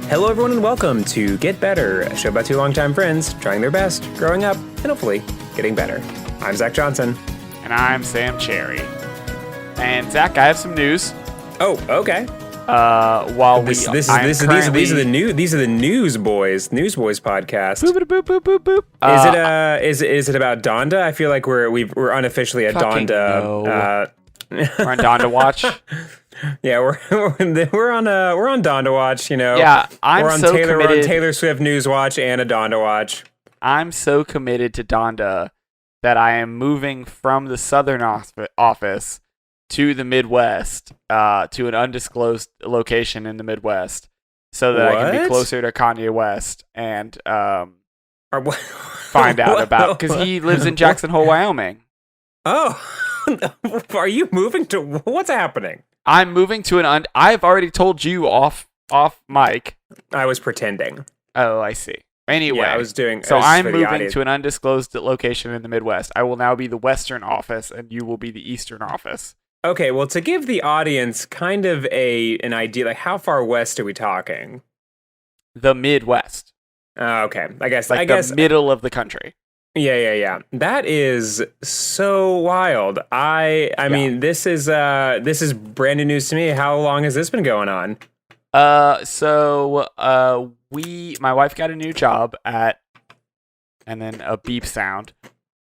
Hello, everyone, and welcome to Get Better, a show about two longtime friends trying their best, growing up, and hopefully getting better. I'm Zach Johnson. And I'm Sam Cherry. And Zach, I have some news. Oh, okay. These are the Newsboys podcast. Boop, boop, boop, boop, boop. Is it about Donda? I feel like we're unofficially at Donda. No. We're on Donda Watch. Yeah, we're on Donda Watch. You know. Yeah, We're on Taylor Swift News Watch and a Donda Watch. I'm so committed to Donda that I am moving from the Southern office to the Midwest, to an undisclosed location in the Midwest, so that I can be closer to Kanye West and find out about, because he lives in Jackson Hole, Wyoming. Oh, are you moving to? What's happening? I'm moving to I've already told you off mic. I was pretending. Oh, I see. Anyway, yeah, I'm moving to an undisclosed location in the Midwest. I will now be the Western office, and you will be the Eastern office. Okay, well, to give the audience kind of an idea, like how far west are we talking? The Midwest. Okay, I guess the middle of the country. Yeah. That is so wild. I mean, this is brand new news to me. How long has this been going on? My wife got a new job and then a beep sound.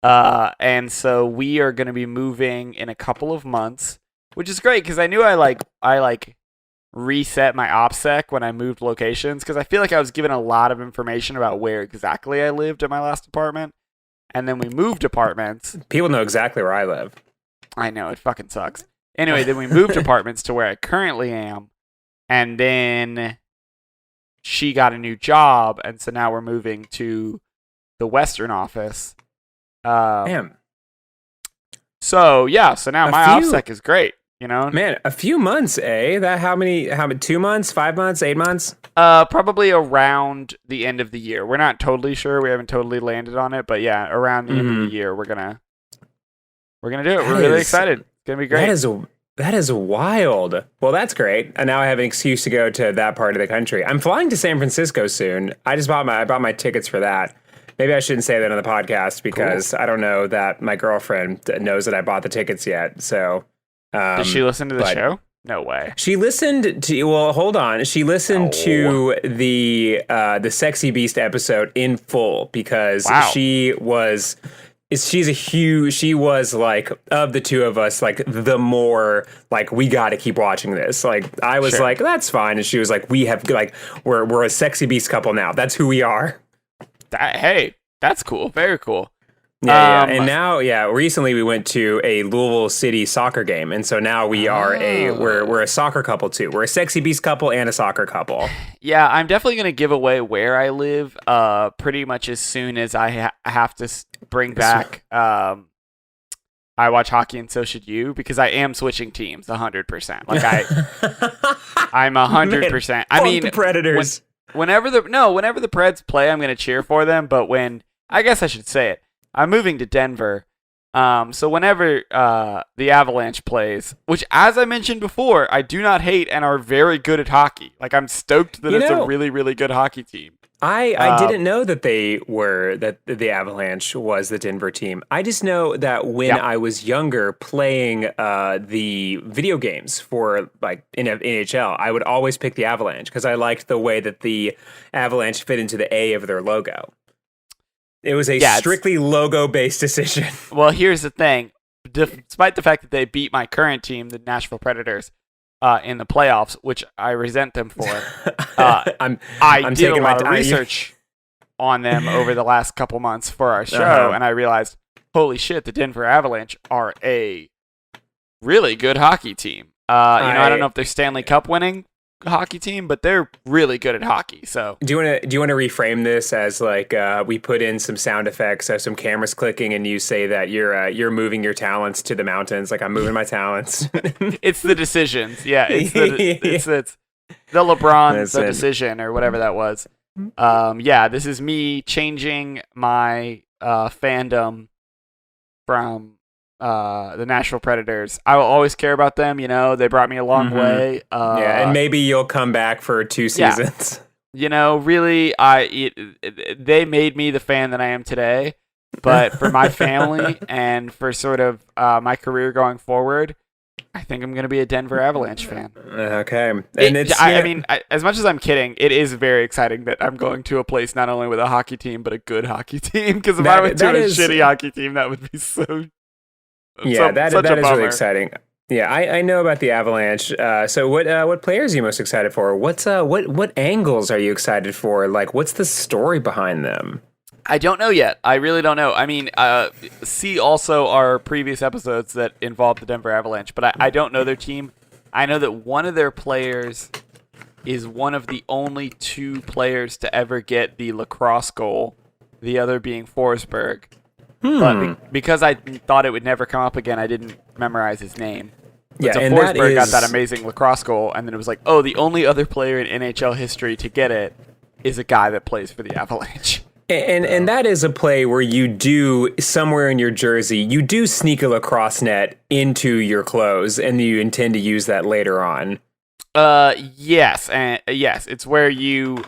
And so we are going to be moving in a couple of months, which is great because I knew I reset my OPSEC when I moved locations, because I feel like I was given a lot of information about where exactly I lived in my last apartment. And then we moved apartments. People know exactly where I live. I know, it fucking sucks. Anyway, then we moved apartments to where I currently am. And then she got a new job. And so now we're moving to the Western office. Damn. So now my OPSEC is great, you know? Man, a few months, eh? How many, 2 months, 5 months, 8 months? Probably around the end of the year. We're not totally sure. We haven't totally landed on it, but yeah, around the end of the year, we're gonna do it. We're really excited. It's gonna be great. That is wild. Well, that's great. And now I have an excuse to go to that part of the country. I'm flying to San Francisco soon. I bought my tickets for that. Maybe I shouldn't say that on the podcast because I don't know that my girlfriend knows that I bought the tickets yet. So, did she listen to the show? No way. She listened to. Well, hold on. She listened to the Sexy Beast episode in full because she was like, of the two of us, like the more like, we got to keep watching this. Like I was like, that's fine, and she was like, we're a Sexy Beast couple now. That's who we are. Hey, that's cool. Very cool. Yeah. And now, recently we went to a Louisville City soccer game, and so now we're a soccer couple too. We're a Sexy Beast couple and a soccer couple. Yeah, I'm definitely gonna give away where I live. Pretty much as soon as I have to bring back. I watch hockey, and so should you, because I am switching teams 100%. Like I'm 100%. I mean, the Predators. Whenever the Preds play, I'm gonna cheer for them. But I guess I should say it. I'm moving to Denver, so whenever the Avalanche plays, which, as I mentioned before, I do not hate and are very good at hockey. Like, I'm stoked that it's a really, really good hockey team. I didn't know that the Avalanche was the Denver team. I just know that when I was younger, playing the video games for like in NHL, I would always pick the Avalanche because I liked the way that the Avalanche fit into the A of their logo. It was a strictly logo-based decision. Well, here's the thing. Despite the fact that they beat my current team, the Nashville Predators, in the playoffs, which I resent them for, I did a lot of research on them over the last couple months for our show, and I realized, holy shit, the Denver Avalanche are a really good hockey team. I don't know if they're Stanley Cup winning hockey team, but they're really good at hockey. So do you want to reframe this as like we put in some sound effects, so some cameras clicking, and you say that you're moving your talents to the mountains, like I'm moving my talents? It's the decisions. Yeah, it's the LeBron the decision or whatever that was. This is me changing my fandom from the Nashville Predators. I will always care about them. You know, they brought me a long way. And maybe you'll come back for 2 seasons. really, they made me the fan that I am today. But for my family and for sort of my career going forward, I think I'm going to be a Denver Avalanche fan. Okay. And I mean, as much as I'm kidding, it is very exciting that I'm going to a place not only with a hockey team, but a good hockey team. Because if I went to a shitty hockey team, that would be so... Yeah, that is really exciting. Yeah, I know about the Avalanche. So what players are you most excited for? What angles are you excited for? Like, what's the story behind them? I don't know yet. I really don't know. I mean, see also our previous episodes that involved the Denver Avalanche, but I don't know their team. I know that one of their players is one of the only 2 players to ever get the lacrosse goal, the other being Forsberg. But because I thought it would never come up again, I didn't memorize his name. But so Forsberg got that amazing lacrosse goal, and then it was like, oh, the only other player in NHL history to get it is a guy that plays for the Avalanche. And that is a play where you do, somewhere in your jersey, you do sneak a lacrosse net into your clothes, and you intend to use that later on. Yes, it's where you,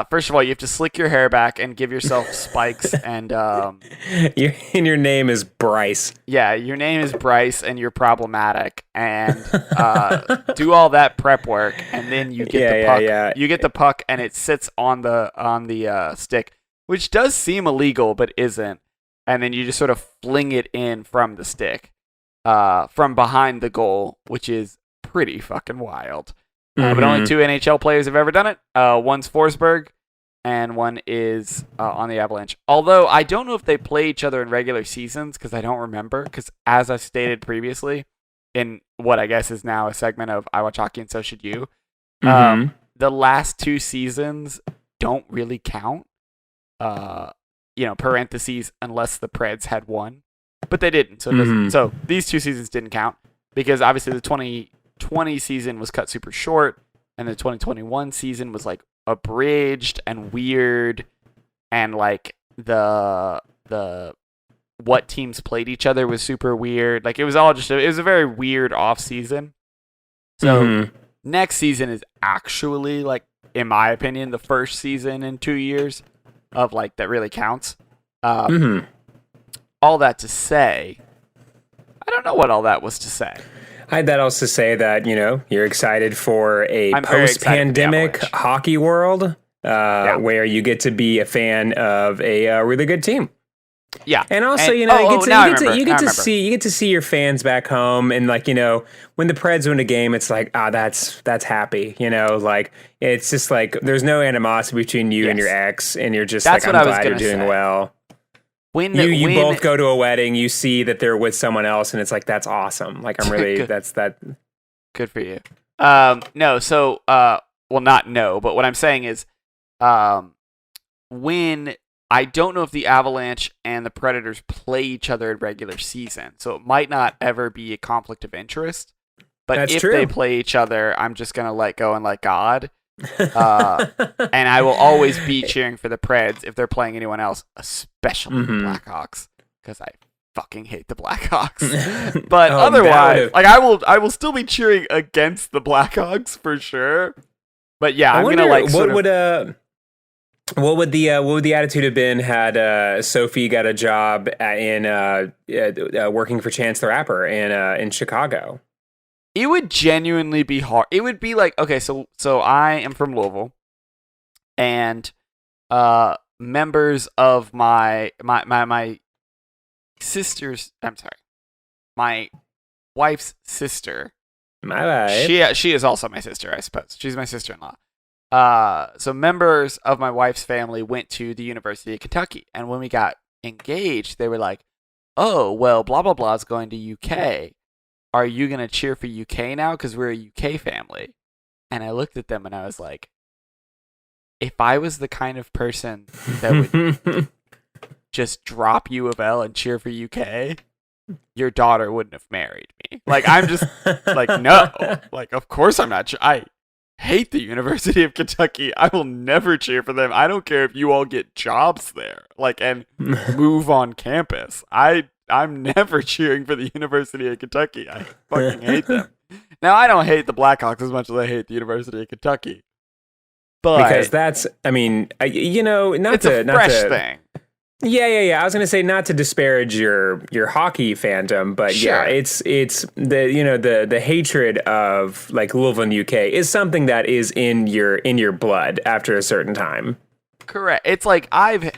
first of all, you have to slick your hair back and give yourself spikes, and your name is Bryce. Yeah, your name is Bryce, and you're problematic, and do all that prep work, and then you get the puck. Yeah. You get the puck, and it sits on the stick, which does seem illegal, but isn't. And then you just sort of fling it in from the stick, from behind the goal, which is pretty fucking wild. But only 2 NHL players have ever done it. One's Forsberg, and one is on the Avalanche. Although I don't know if they play each other in regular seasons, because I don't remember. Because as I stated previously, in what I guess is now a segment of I Watch Hockey and So Should You, the last 2 seasons don't really count. Parentheses, unless the Preds had won, but they didn't. So it doesn't. So these 2 seasons didn't count because obviously the 2020 season was cut super short, and the 2021 season was like abridged and weird, and like the what teams played each other was super weird. Like it was all just it was a very weird off season. So next season is actually, like, in my opinion, the first season in 2 years of like that really counts. All that to say, I don't know what all that was to say. I had that also to say that, you're excited for a post-pandemic hockey world where you get to be a fan of a really good team. Yeah, and also you get to see your fans back home, and like when the Preds win a game, it's like that's happy. Like it's just like there's no animosity between you and your ex, and you're just I'm glad you're doing well. When you both go to a wedding, you see that they're with someone else, and it's like that's awesome. Like I'm really that's that. Good for you. No, so not no, but what I'm saying is, when I don't know if the Avalanche and the Predators play each other in regular season, so it might not ever be a conflict of interest. But that's if true. They play each other, I'm just gonna let go and let God. And I will always be cheering for the Preds if they're playing anyone else, especially the Blackhawks, because I fucking hate the Blackhawks. But otherwise, like I will still be cheering against the Blackhawks for sure. But yeah, I'm gonna like what would the attitude have been had Sophie got a job in working for Chance the Rapper in Chicago? It would genuinely be hard. It would be like, okay, so I am from Louisville, and members of my sister's, my wife's sister. My wife. She is also my sister, I suppose. She's my sister-in-law. So members of my wife's family went to the University of Kentucky, and when we got engaged, they were like, "Oh, well, blah blah blah is going to UK. Are you gonna cheer for UK now? Because we're a UK family." And I looked at them and I was like, if I was the kind of person that would just drop U of L and cheer for UK, your daughter wouldn't have married me. Like, I'm just like, no. Like, of course I'm not. I hate the University of Kentucky. I will never cheer for them. I don't care if you all get jobs there, like, and move on campus. I'm never cheering for the University of Kentucky. I fucking hate them. Now, I don't hate the Blackhawks as much as I hate the University of Kentucky. because that's, I mean, not it's a fresh thing. Yeah. I was gonna say not to disparage your hockey fandom, but sure. yeah, it's the hatred of like Louisville and UK is something that is in your blood after a certain time. Correct. It's like I've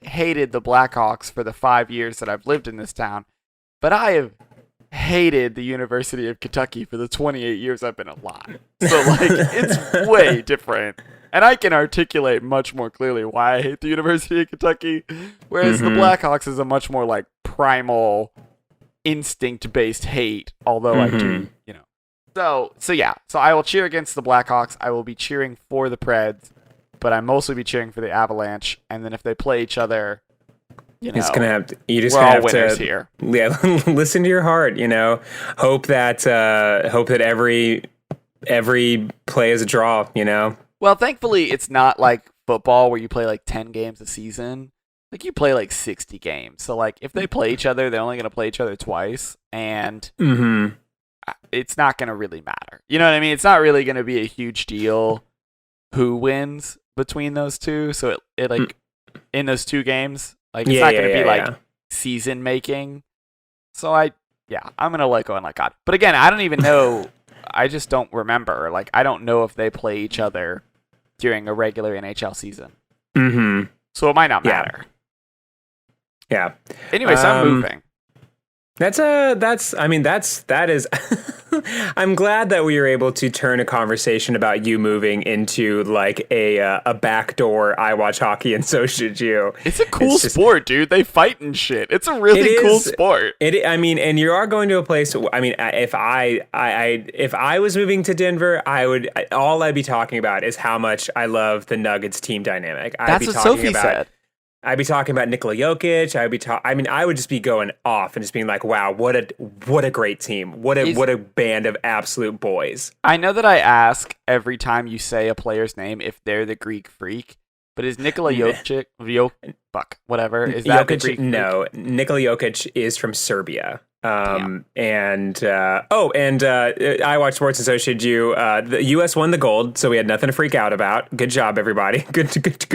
hated the Blackhawks for the 5 years that I've lived in this town, but I have hated the University of Kentucky for the 28 years I've been alive. So like it's way different. And I can articulate much more clearly why I hate the University of Kentucky, whereas the Blackhawks is a much more like primal, instinct-based hate, although I do, So yeah. So I will cheer against the Blackhawks. I will be cheering for the Preds, but I mostly be cheering for the Avalanche. And then if they play each other, you just have we're all winners here. Yeah, listen to your heart. Hope that every play is a draw. Well, thankfully, it's not like football where you play like 10 games a season. Like you play like 60 games. So like if they play each other, they're only going to play each other twice, and it's not going to really matter. You know what I mean? It's not really going to be a huge deal who wins between those two. So it like in those two games, like it's not going to be like season making. So I'm going to let go and let God. But again, I don't even know. I just don't remember. Like I don't know if they play each other during a regular NHL season. So it might not matter. Yeah. Anyways, I'm moving. That is I'm glad that we were able to turn a conversation about you moving into like a backdoor I watch hockey and so should you. It's a cool sport, dude. They fight and shit. It's a really cool sport. And you are going to a place. I mean, if I was moving to Denver, all I'd be talking about is how much I love the Nuggets team dynamic. That's what Sophie said. I'd be talking about Nikola Jokic. I would just be going off and just being like, "Wow, what a great team! What a band of absolute boys!" I know that I ask every time you say a player's name if they're the Greek freak, but is Nikola Jokic, whatever, is that the Greek freak? No, Nikola Jokic is from Serbia. I watched Sports Associated U. The U.S. won the gold, so we had nothing to freak out about. Good job, everybody. Good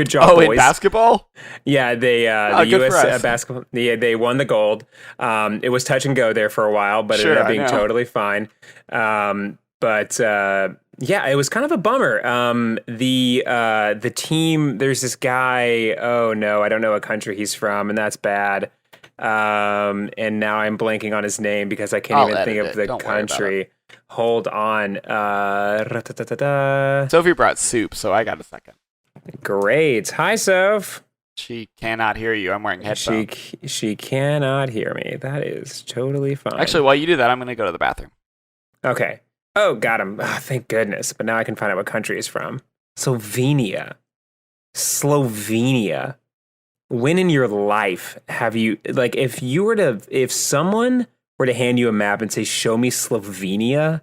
job, boys. In basketball? Yeah, the U.S. basketball. Yeah, they won the gold. It was touch and go there for a while, but it ended up being totally fine. It was kind of a bummer. The team. There's this guy. Oh no, I don't know what country he's from, and that's bad. And now I'm blanking on his name because I can't even think of the country. Hold on. Sophie brought soup, so I got a second. Great. Hi, Soph. She cannot hear you. I'm wearing headphones. She cannot hear me. That is totally fine. Actually, while you do that, I'm going to go to the bathroom. Okay. Oh, got him. Oh, thank goodness. But now I can find out what country he's from. Slovenia. When in your life have you, like, if someone were to hand you a map and say, show me Slovenia,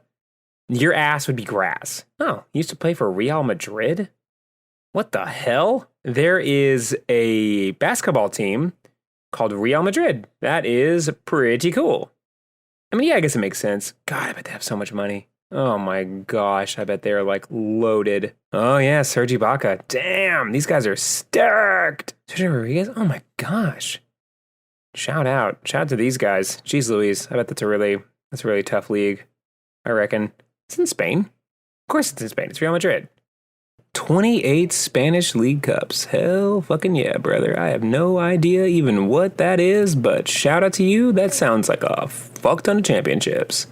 your ass would be grass. Oh, you used to play for Real Madrid? What the hell? There is a basketball team called Real Madrid. That is pretty cool. I mean, yeah, I guess it makes sense. God, I bet they have so much money. Oh my gosh, I bet they're like loaded. Oh yeah, Serge Ibaka. Damn, these guys are stacked. Sergio Rodriguez. Oh my gosh. Shout out to these guys. Jeez Louise, I bet that's a really tough league. I reckon. It's in Spain. Of course it's in Spain. It's Real Madrid. 28 Spanish League Cups. Hell fucking yeah, brother. I have no idea even what that is, but shout out to you. That sounds like a fuck ton of championships.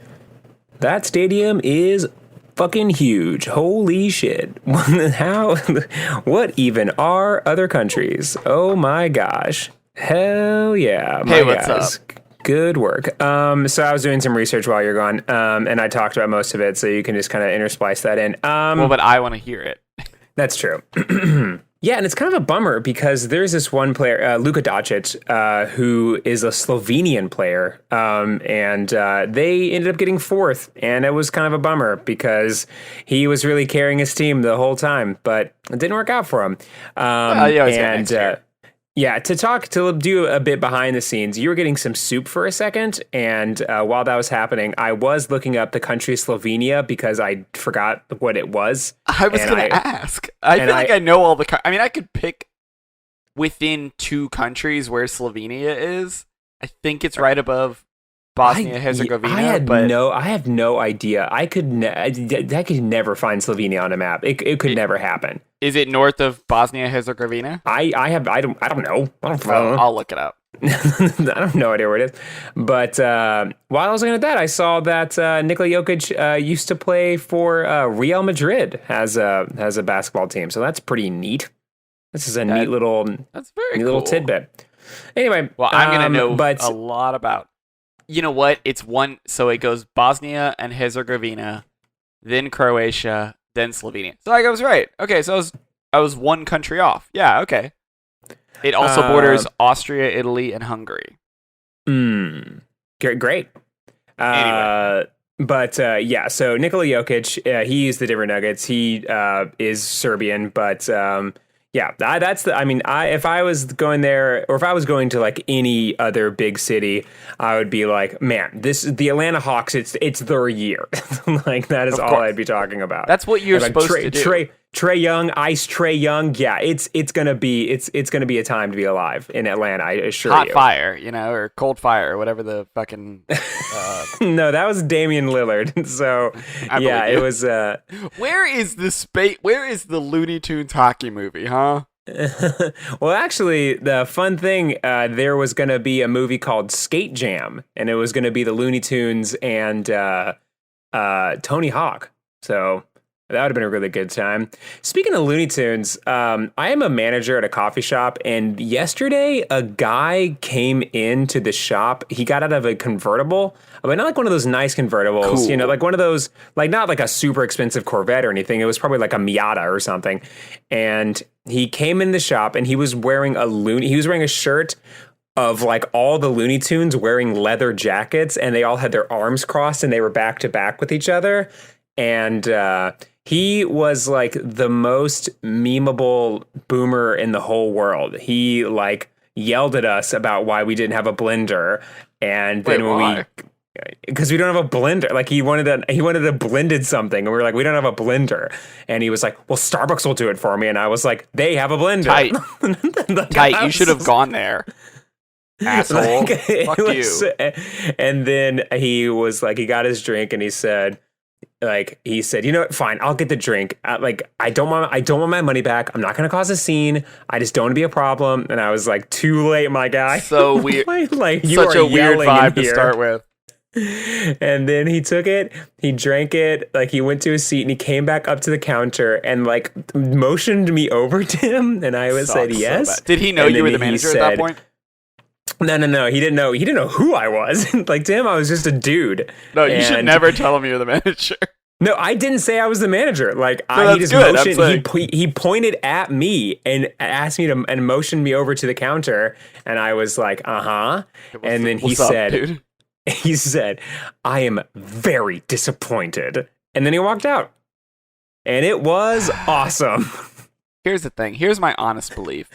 That stadium is fucking huge. Holy shit. How? What even are other countries? Oh my gosh. Hell yeah. Hey, what's up? Good work. So I was doing some research while you're gone, and I talked about most of it, so you can just kind of intersplice that in. But I want to hear it. That's true. Yeah, and it's kind of a bummer because there's this one player, Luka Doncic, who is a Slovenian player, and they ended up getting fourth, and it was kind of a bummer because he was really carrying his team the whole time, but it didn't work out for him. Yeah, to do a bit behind the scenes, you were getting some soup for a second, and while that was happening, I was looking up the country Slovenia because I forgot what it was. I was going to ask. I feel like I know all the. I mean, I could pick within 2 countries where Slovenia is. I think it's right above Bosnia Herzegovina. I have no idea. I could never find Slovenia on a map. It could never happen. Is it north of Bosnia Herzegovina? I don't know. I'll look it up. I have no idea where it is. But while I was looking at that, I saw that Nikola Jokic used to play for Real Madrid as a basketball team. So that's pretty neat. This is a neat little little tidbit. Anyway, well, I'm gonna know a lot about. You know what? It's one. So it goes Bosnia and Herzegovina, then Croatia, then Slovenia. So I was right. Okay, so I was 1 country off. Yeah. Okay. It also borders Austria, Italy, and Hungary. Great. Anyway. But yeah, so Nikola Jokic, he used the Denver Nuggets. He is Serbian, but yeah, that's the. I mean, if I was going there, or if I was going to like any other big city, I would be like, man, the Atlanta Hawks. It's their year. Like that is all I'd be talking about. That's what you're supposed to do. Trae Young, Ice Trae Young. Yeah, it's gonna be a time to be alive in Atlanta. I assure you. Hot fire, or cold fire, or whatever the fucking. No, that was Damian Lillard. So yeah, it was. Where is the Looney Tunes hockey movie, huh? Well, actually, the fun thing, there was going to be a movie called Skate Jam, and it was going to be the Looney Tunes and Tony Hawk. So that would have been a really good time. Speaking of Looney Tunes, I am a manager at a coffee shop, and yesterday a guy came into the shop. He got out of a convertible, but not like one of those nice convertibles, cool. Like one of those, like not like a super expensive Corvette or anything. It was probably like a Miata or something. And he came in the shop, and he was wearing a shirt of like all the Looney Tunes wearing leather jackets, and they all had their arms crossed, and they were back to back with each other. And he was like the most memeable boomer in the whole world. He like yelled at us about why we didn't have a blender, and then because we don't have a blender. Like he wanted a blended something, and we were like, we don't have a blender, and he was like, well, Starbucks will do it for me, and I was like, they have a blender. Tight. You should have gone there. Asshole. Fuck you. And then he was like, he got his drink, and he said, you know what? Fine, I'll get the drink. I don't want my money back. I'm not going to cause a scene. I just don't want to be a problem. And I was like, too late, my guy. So weird. Like you such are a weird vibe to here. start with. And then he took it, he drank it, like he went to his seat, and he came back up to the counter and like motioned me over to him, and I said yes. Did he know you were the manager at that point? No. He didn't know who I was. Like to him, I was just a dude. No, you should never tell him you're the manager. No, I didn't say I was the manager. Like he just motioned. He pointed at me and asked me to and motioned me over to the counter, and I was like, and then he said, he said, I am very disappointed, and then he walked out, and it was awesome. Here's the thing. Here's my honest belief,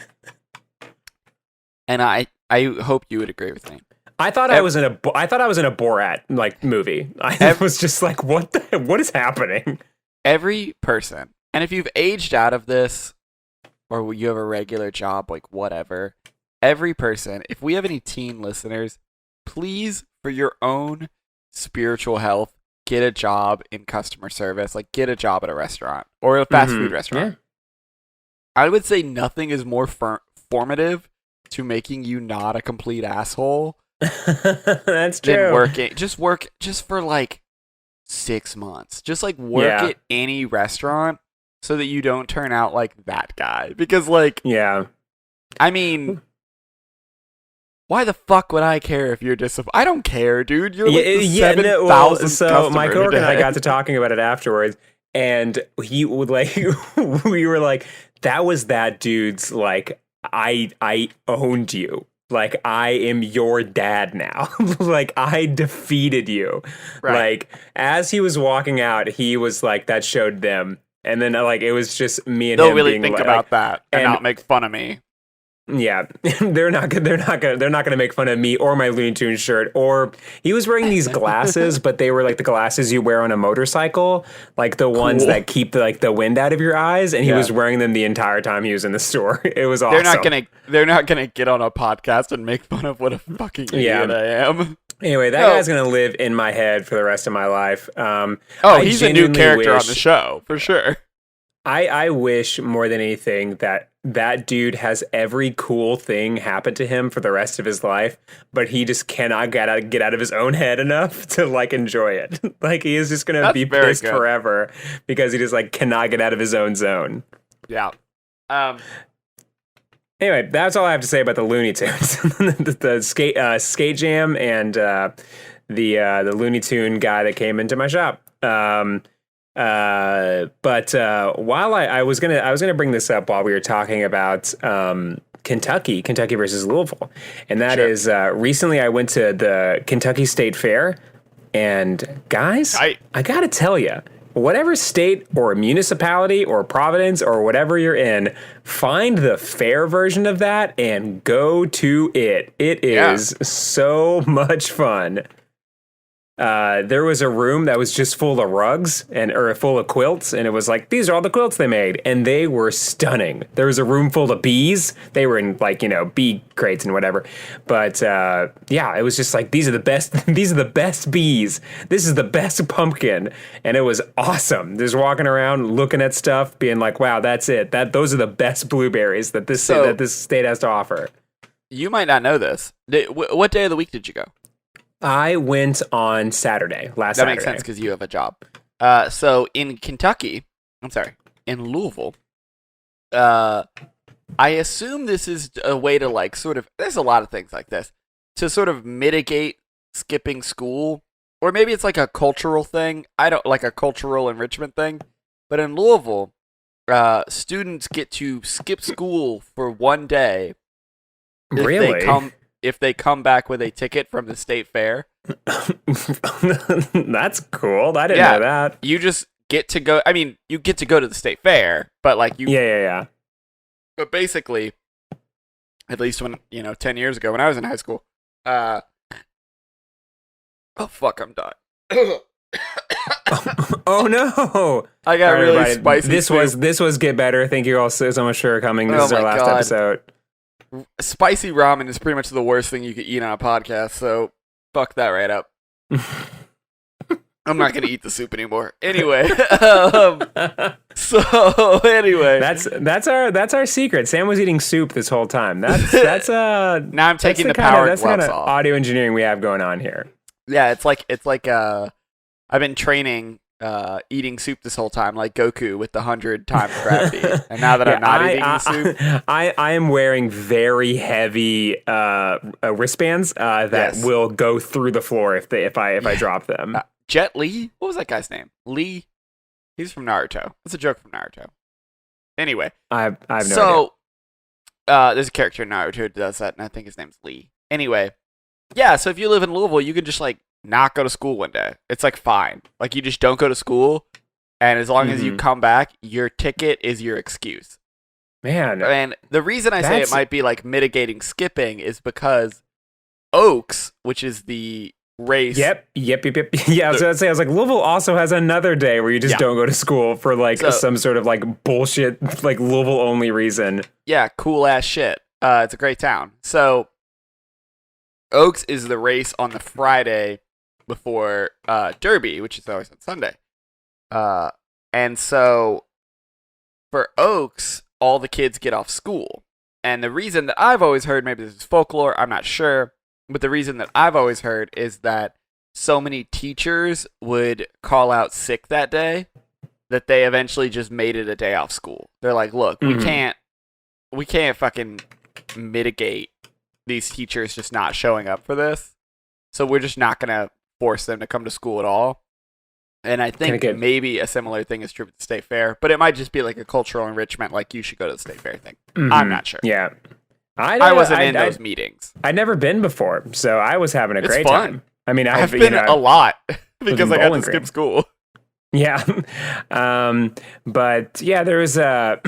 and I hope you would agree with me. I thought I was in a Borat like movie. I was just like, what is happening? Every person, and if you've aged out of this, or you have a regular job, like whatever, every person, if we have any teen listeners, please, for your own spiritual health, get a job in customer service. Like get a job at a restaurant or a fast food restaurant. Yeah. I would say nothing is more formative to making you not a complete asshole. That's true. Than working. Just work just for like 6 months. Just like work at any restaurant so that you don't turn out like that guy. Because like, I mean, why the fuck would I care if you're disappointed? I don't care, dude. You're like the 7,000 So my coworker and I got to talking about it afterwards, and he would like, we were like, that was that dude's like, I owned you. Like, I am your dad now. Like, I defeated you. Right. Like, as he was walking out, he was like, that showed them. And then, like, it was just me and him. They'll really think about that and not make fun of me. Yeah, they're not gonna make fun of me or my Looney Tunes shirt. Or he was wearing these glasses, but they were like the glasses you wear on a motorcycle, like the ones that keep the wind out of your eyes. And he was wearing them the entire time he was in the store. It was awesome. They're not gonna get on a podcast and make fun of what a fucking idiot I am. Anyway, that guy's gonna live in my head for the rest of my life. He's a new character on the show for sure. I wish more than anything that dude has every cool thing happen to him for the rest of his life, but he just cannot get out of his own head enough to like enjoy it. Like he is just gonna be pissed forever because he just like cannot get out of his own zone. Yeah. Anyway, that's all I have to say about the Looney Tunes, the skate jam, and the Looney Tune guy that came into my shop. But while I was gonna bring this up while we were talking about Kentucky versus Louisville, and that is recently I went to the Kentucky State Fair, and guys, I gotta tell you, whatever state or municipality or province or whatever you're in, find the fair version of that and go to it. It is so much fun. There was a room that was just full of rugs or full of quilts, and it was like, these are all the quilts they made, and they were stunning. There was a room full of bees. They were in like, bee crates and whatever. But it was just like, these are the best bees. This is the best pumpkin. And it was awesome. Just walking around looking at stuff, being like, wow, that's it. Those are the best blueberries that this state has to offer. You might not know this. What day of the week did you go? I went on Saturday, last Saturday. That makes sense because you have a job. So in Louisville, I assume this is a way to like sort of, there's a lot of things like this, to sort of mitigate skipping school, or maybe it's like a cultural thing. Like a cultural enrichment thing. But in Louisville, students get to skip school for one day. Really? If they come back with a ticket from the state fair. That's cool. I didn't know that. You just get to go. I mean, you get to go to the state fair, but like you. Yeah. But basically, at least when 10 years ago when I was in high school. Oh fuck! I'm done. Oh no! I got really spicy. This was Get Better. Thank you all so much for coming. This is our last episode. Spicy ramen is pretty much the worst thing you could eat on a podcast, so fuck that right up. I'm not gonna eat the soup anymore. Anyway, that's our secret. Sam was eating soup this whole time. That's now I'm taking the power gloves off. That's the kind of audio engineering we have going on here. Yeah, it's like I've been training eating soup this whole time, like Goku with the 100 times gravity. And now that I'm not eating the soup, I am wearing very heavy wristbands that will go through the floor if I drop them. Jet Li, what was that guy's name? Lee. He's from Naruto. That's a joke from Naruto. Anyway, I have no idea. There's a character in Naruto who does that, and I think his name's Lee. Anyway, yeah. So if you live in Louisville, you can just like not go to school one day. It's like fine. Like you just don't go to school, and as long as you come back, your ticket is your excuse. Man. And the reason I say it might be like mitigating skipping is because Oaks, which is the race. Yep. Yeah, I was like, Louisville also has another day where you just don't go to school for like some sort of like bullshit, like Louisville only reason. Yeah, cool ass shit. It's a great town. So Oaks is the race on the Friday before Derby, which is always on Sunday. And so for Oaks, all the kids get off school. And the reason that I've always heard, maybe this is folklore, I'm not sure, but the reason that I've always heard is that so many teachers would call out sick that day that they eventually just made it a day off school. They're like, look, we can't fucking mitigate these teachers just not showing up for this. So we're just not going to force them to come to school at all. And I think maybe a similar thing is true with the state fair, but it might just be like a cultural enrichment, like you should go to the state fair thing. I'm not sure. Yeah. I wasn't in those meetings. I'd never been before, so I was having a great time. I mean, I've been a lot because I got to skip school. Yeah. But yeah, there was so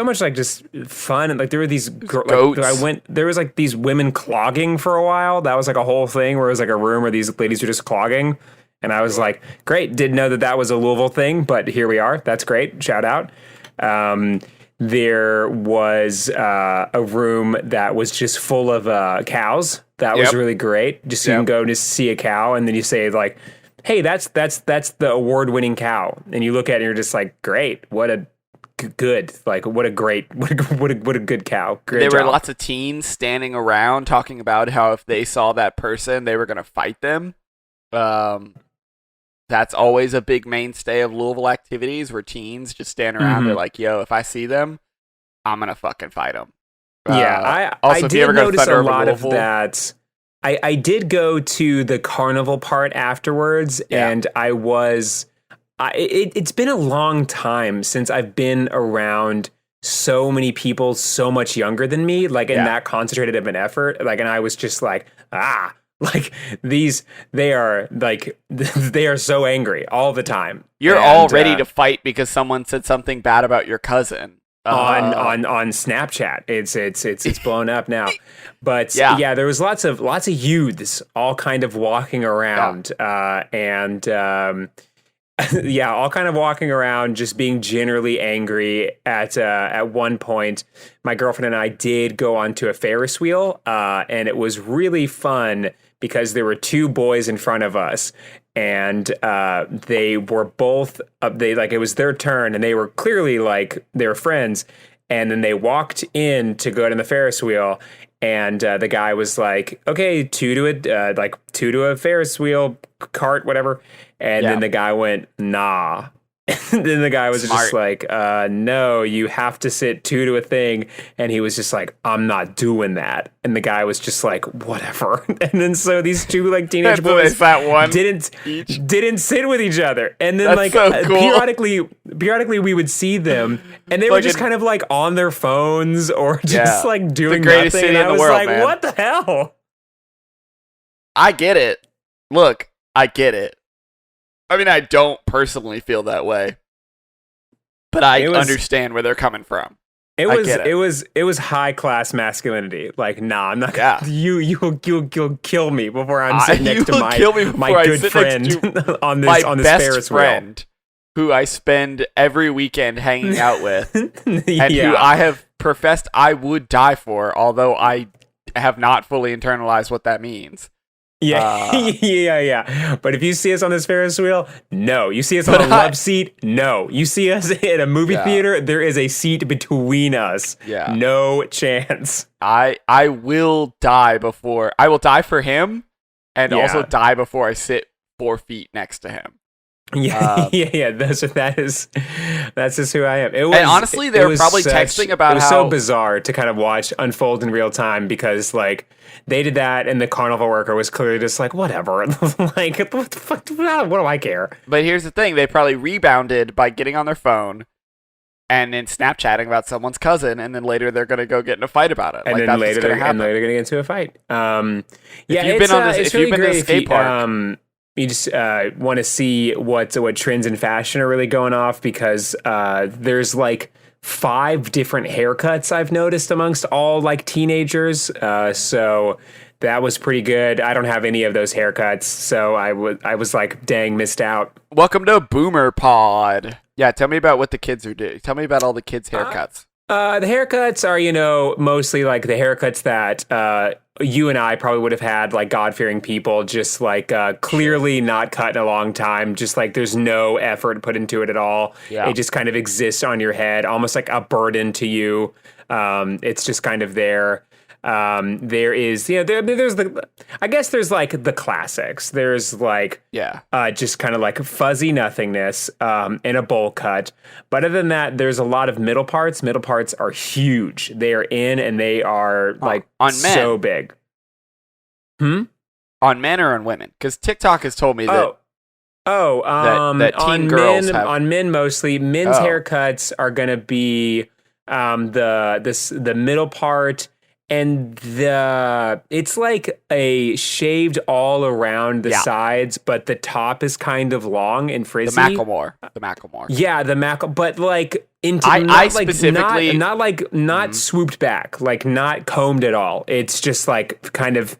much like just fun, and like there were these Goats. there was like these women clogging for a while. That was like a whole thing where it was like a room where these ladies were just clogging. And I was like, great, didn't know that that was a Louisville thing, but here we are. That's great. Shout out. There was a room that was just full of cows. That was really great. Just so you can go and just see a cow, and then you say like, "Hey, that's the award-winning cow," and you look at it and you're just like, "Great, what a good like what a great what a good cow." Great There job. were lots of teens standing around talking about how if they saw that person, they were going to fight them. That's always a big mainstay of Louisville activities where teens just stand around. They're like, yo, if I see them, I'm going to fucking fight them. Yeah, I did notice a lot of that. I did go to the carnival part afterwards, and it's been a long time since I've been around so many people so much younger than me, like in that concentrated of an effort. Like, and I was just like, like they are so angry all the time. You're all ready to fight because someone said something bad about your cousin. On Snapchat. It's blown up now. But there was lots of youths all kind of walking around and all kind of walking around just being generally angry. At one point my girlfriend and I did go onto a Ferris wheel and it was really fun because there were two boys in front of us. And they were both it was their turn, and they were clearly like they were friends. And then they walked in to go to the Ferris wheel, and the guy was like, "Okay, two to a Ferris wheel cart, whatever." And then the guy went, "Nah." And then the guy was just like, "No, you have to sit two to a thing." And he was just like, "I'm not doing that." And the guy was just like, "Whatever." And then so these two like teenage boys didn't sit with each other. And then That's so cool. periodically we would see them, and they were just kind of like on their phones or just like doing the greatest nothing. city And in I the was world, like, man. "What the hell?" I get it. Look, I get it. I mean, I don't personally feel that way, but I understand where they're coming from. It was high class masculinity. Like, nah, I'm not. Yeah. You'll kill me before I'm sitting next to my good friend on this Ferris wheel, who I spend every weekend hanging out with, and who I have professed I would die for, although I have not fully internalized what that means. Yeah, yeah. But if you see us on this Ferris wheel, no. You see us on a love seat, no. You see us in a movie theater, there is a seat between us. Yeah. No chance. I will die before. I will die for him, and also die before I sit 4 feet next to him. Yeah, That's just who I am. And honestly, they were probably texting about how it was so bizarre to kind of watch unfold in real time because like they did that, and the carnival worker was clearly just like whatever, like what the fuck? What do I care? But here's the thing: they probably rebounded by getting on their phone and then Snapchatting about someone's cousin, and then later they're gonna go get in a fight about it. And then later they're gonna get into a fight. If you've been to a skate park. You just want to see what trends in fashion are really going off because there's like 5 different haircuts I've noticed amongst all like teenagers. So that was pretty good. I don't have any of those haircuts, so I was like, dang, missed out. Welcome to Boomer Pod. Yeah, tell me about what the kids are doing. Tell me about all the kids' haircuts. The haircuts are, mostly like the haircuts that you and I probably would have had, like God-fearing people, just like clearly not cut in a long time. Just like there's no effort put into it at all. Yeah. It just kind of exists on your head, almost like a burden to you. It's just kind of there. There is, there's I guess there's like the classics. There's like, just kind of like fuzzy nothingness, and a bowl cut. But other than that, there's a lot of middle parts. Middle parts are huge. They are in and they are like on men. So big. On men or on women? Because TikTok has told me that. That teen girls on men mostly. Men's haircuts are going to be, the middle part. and it's like a shaved all around the sides, but the top is kind of long and frizzy. The Macklemore. Yeah, but like into I specifically not swooped back, like not combed at all. It's just like kind of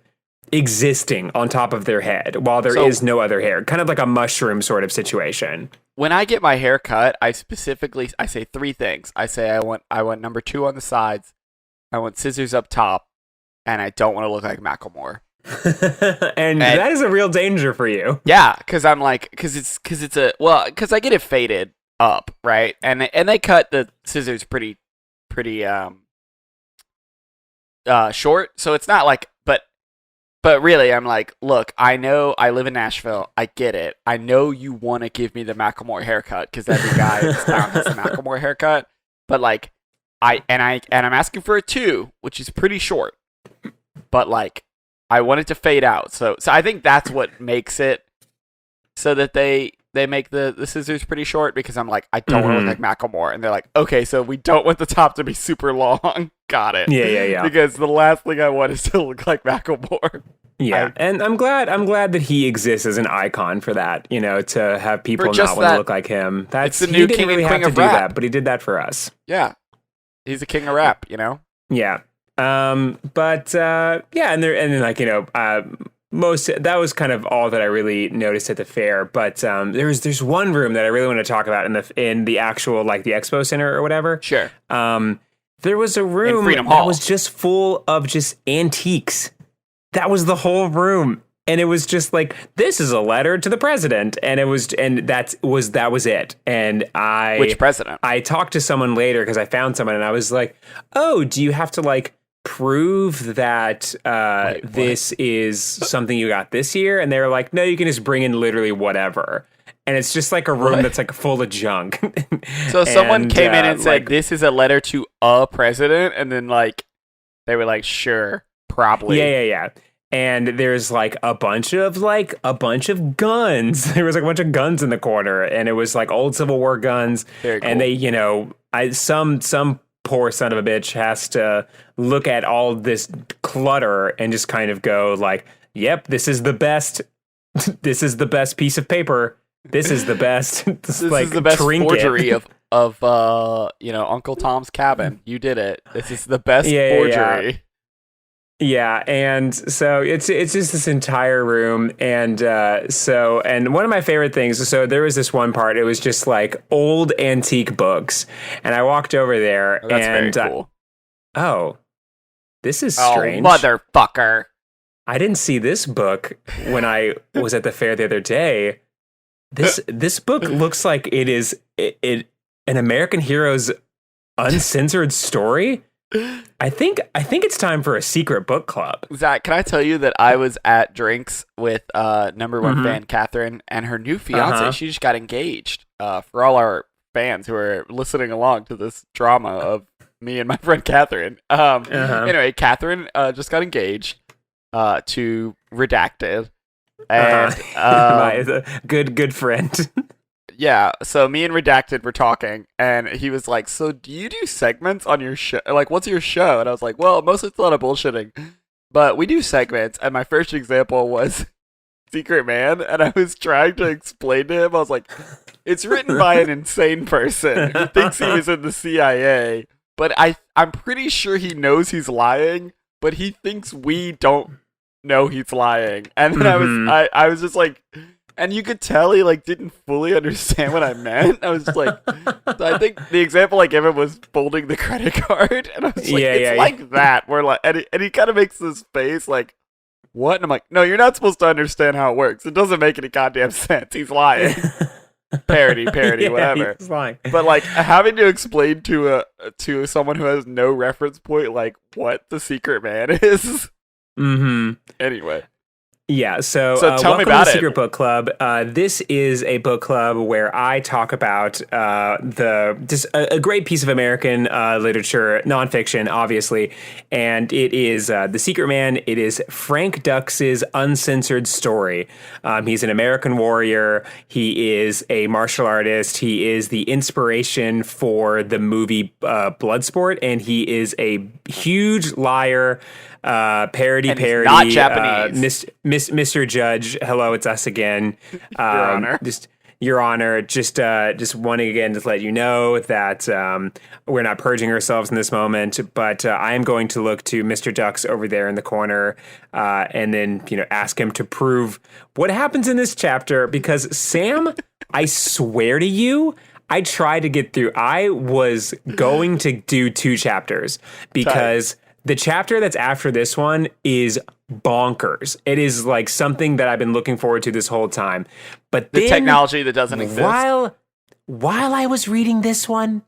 existing on top of their head while there is no other hair, kind of like a mushroom sort of situation. When I get my hair cut, I say three things. I say I want number 2 on the sides, I want scissors up top, and I don't want to look like Macklemore. and that is a real danger for you. Yeah, because I'm like, because I get it faded up, right, and they cut the scissors pretty short, so it's not like. But really, I'm like, look, I know I live in Nashville. I get it. I know you want to give me the Macklemore haircut because every guy in this town has a Macklemore haircut. But like, I'm asking for a 2, which is pretty short. But like, I want it to fade out. So I think that's what makes it so that they make the scissors pretty short, because I'm like, I don't want to look like Macklemore. And they're like, okay, so we don't want the top to be super long. Got it. Yeah. Because the last thing I want is to look like Macklemore. Yeah, and I'm glad that he exists as an icon for that. You know, to have people not want to look like him. That's the new he didn't really have to do rap. that, but he did that for us. Yeah, he's the king of rap. You know. Yeah. And then like, you know, that was kind of all that I really noticed at the fair. But there's one room that I really want to talk about in the actual, like, the expo center or whatever. Sure. There was a room that was just full of just antiques. That was the whole room. And it was just like, this is a letter to the president. And that was it. And which president? I talked to someone later because I found someone and I was like, oh, do you have to like prove that this is something you got this year? And they were like, no, you can just bring in literally whatever. And it's just like a room that's like full of junk. So someone came in and said, this is a letter to a president. And then like, they were like, sure, probably. Yeah. And there's like a bunch of guns. There was like a bunch of guns in the corner, and it was like old Civil War guns. Very cool. And they, you know, some poor son of a bitch has to look at all this clutter and just kind of go like, yep, this is the best. This is the best piece of paper. This is the best. This like, is the best trinket. forgery of Uncle Tom's Cabin. You did it. This is the best forgery. Yeah, and so it's just this entire room, and one of my favorite things. So there was this one part. It was just like old antique books, and I walked over there, that's very cool. This is strange. Oh, motherfucker! I didn't see this book when I was at the fair the other day. This book looks like it is an American hero's uncensored story. I think it's time for a secret book club. Zach, can I tell you that I was at drinks with number one fan Catherine and her new fiance. She just got engaged. For all our fans who are listening along to this drama of me and my friend Catherine. Anyway, Catherine just got engaged to Redacted. And a good friend. Yeah, so me and Redacted were talking, and he was like, so do you do segments on your show? Like, what's your show? And I was like, well, mostly it's a lot of bullshitting, but we do segments. And my first example was Secret Man, and I was trying to explain to him, I was like, it's written by an insane person who thinks he was in the CIA, but I'm pretty sure he knows he's lying, but he thinks we don't know he's lying. And then I was just like... And you could tell he like didn't fully understand what I meant. I was just like, so I think the example I gave him was folding the credit card, and I was like, it's like that. Where like, and he kind of makes this face like, what? And I'm like, no, you're not supposed to understand how it works. It doesn't make any goddamn sense. He's lying. Parody, whatever. He's lying. But like having to explain to someone who has no reference point, like what the Secret Man is. Mm-hmm. Anyway. Yeah, so tell me welcome about to the it. Secret Book Club. This is a book club where I talk about just a great piece of American literature, nonfiction, obviously, and it is The Secret Man. It is Frank Dux's uncensored story. He's an American warrior. He is a martial artist. He is the inspiration for the movie Bloodsport, and he is a huge liar. Parody, not Japanese. Mr. Judge, hello, it's us again. Your Honor. Your Honor, just wanting again to let you know that we're not purging ourselves in this moment, but I am going to look to Mr. Dux over there in the corner, and then ask him to prove what happens in this chapter. Because Sam, I swear to you, I tried to get through. I was going to do 2 chapters because. The chapter that's after this one is bonkers. It is like something that I've been looking forward to this whole time. But the then, technology that doesn't exist. While I was reading this one,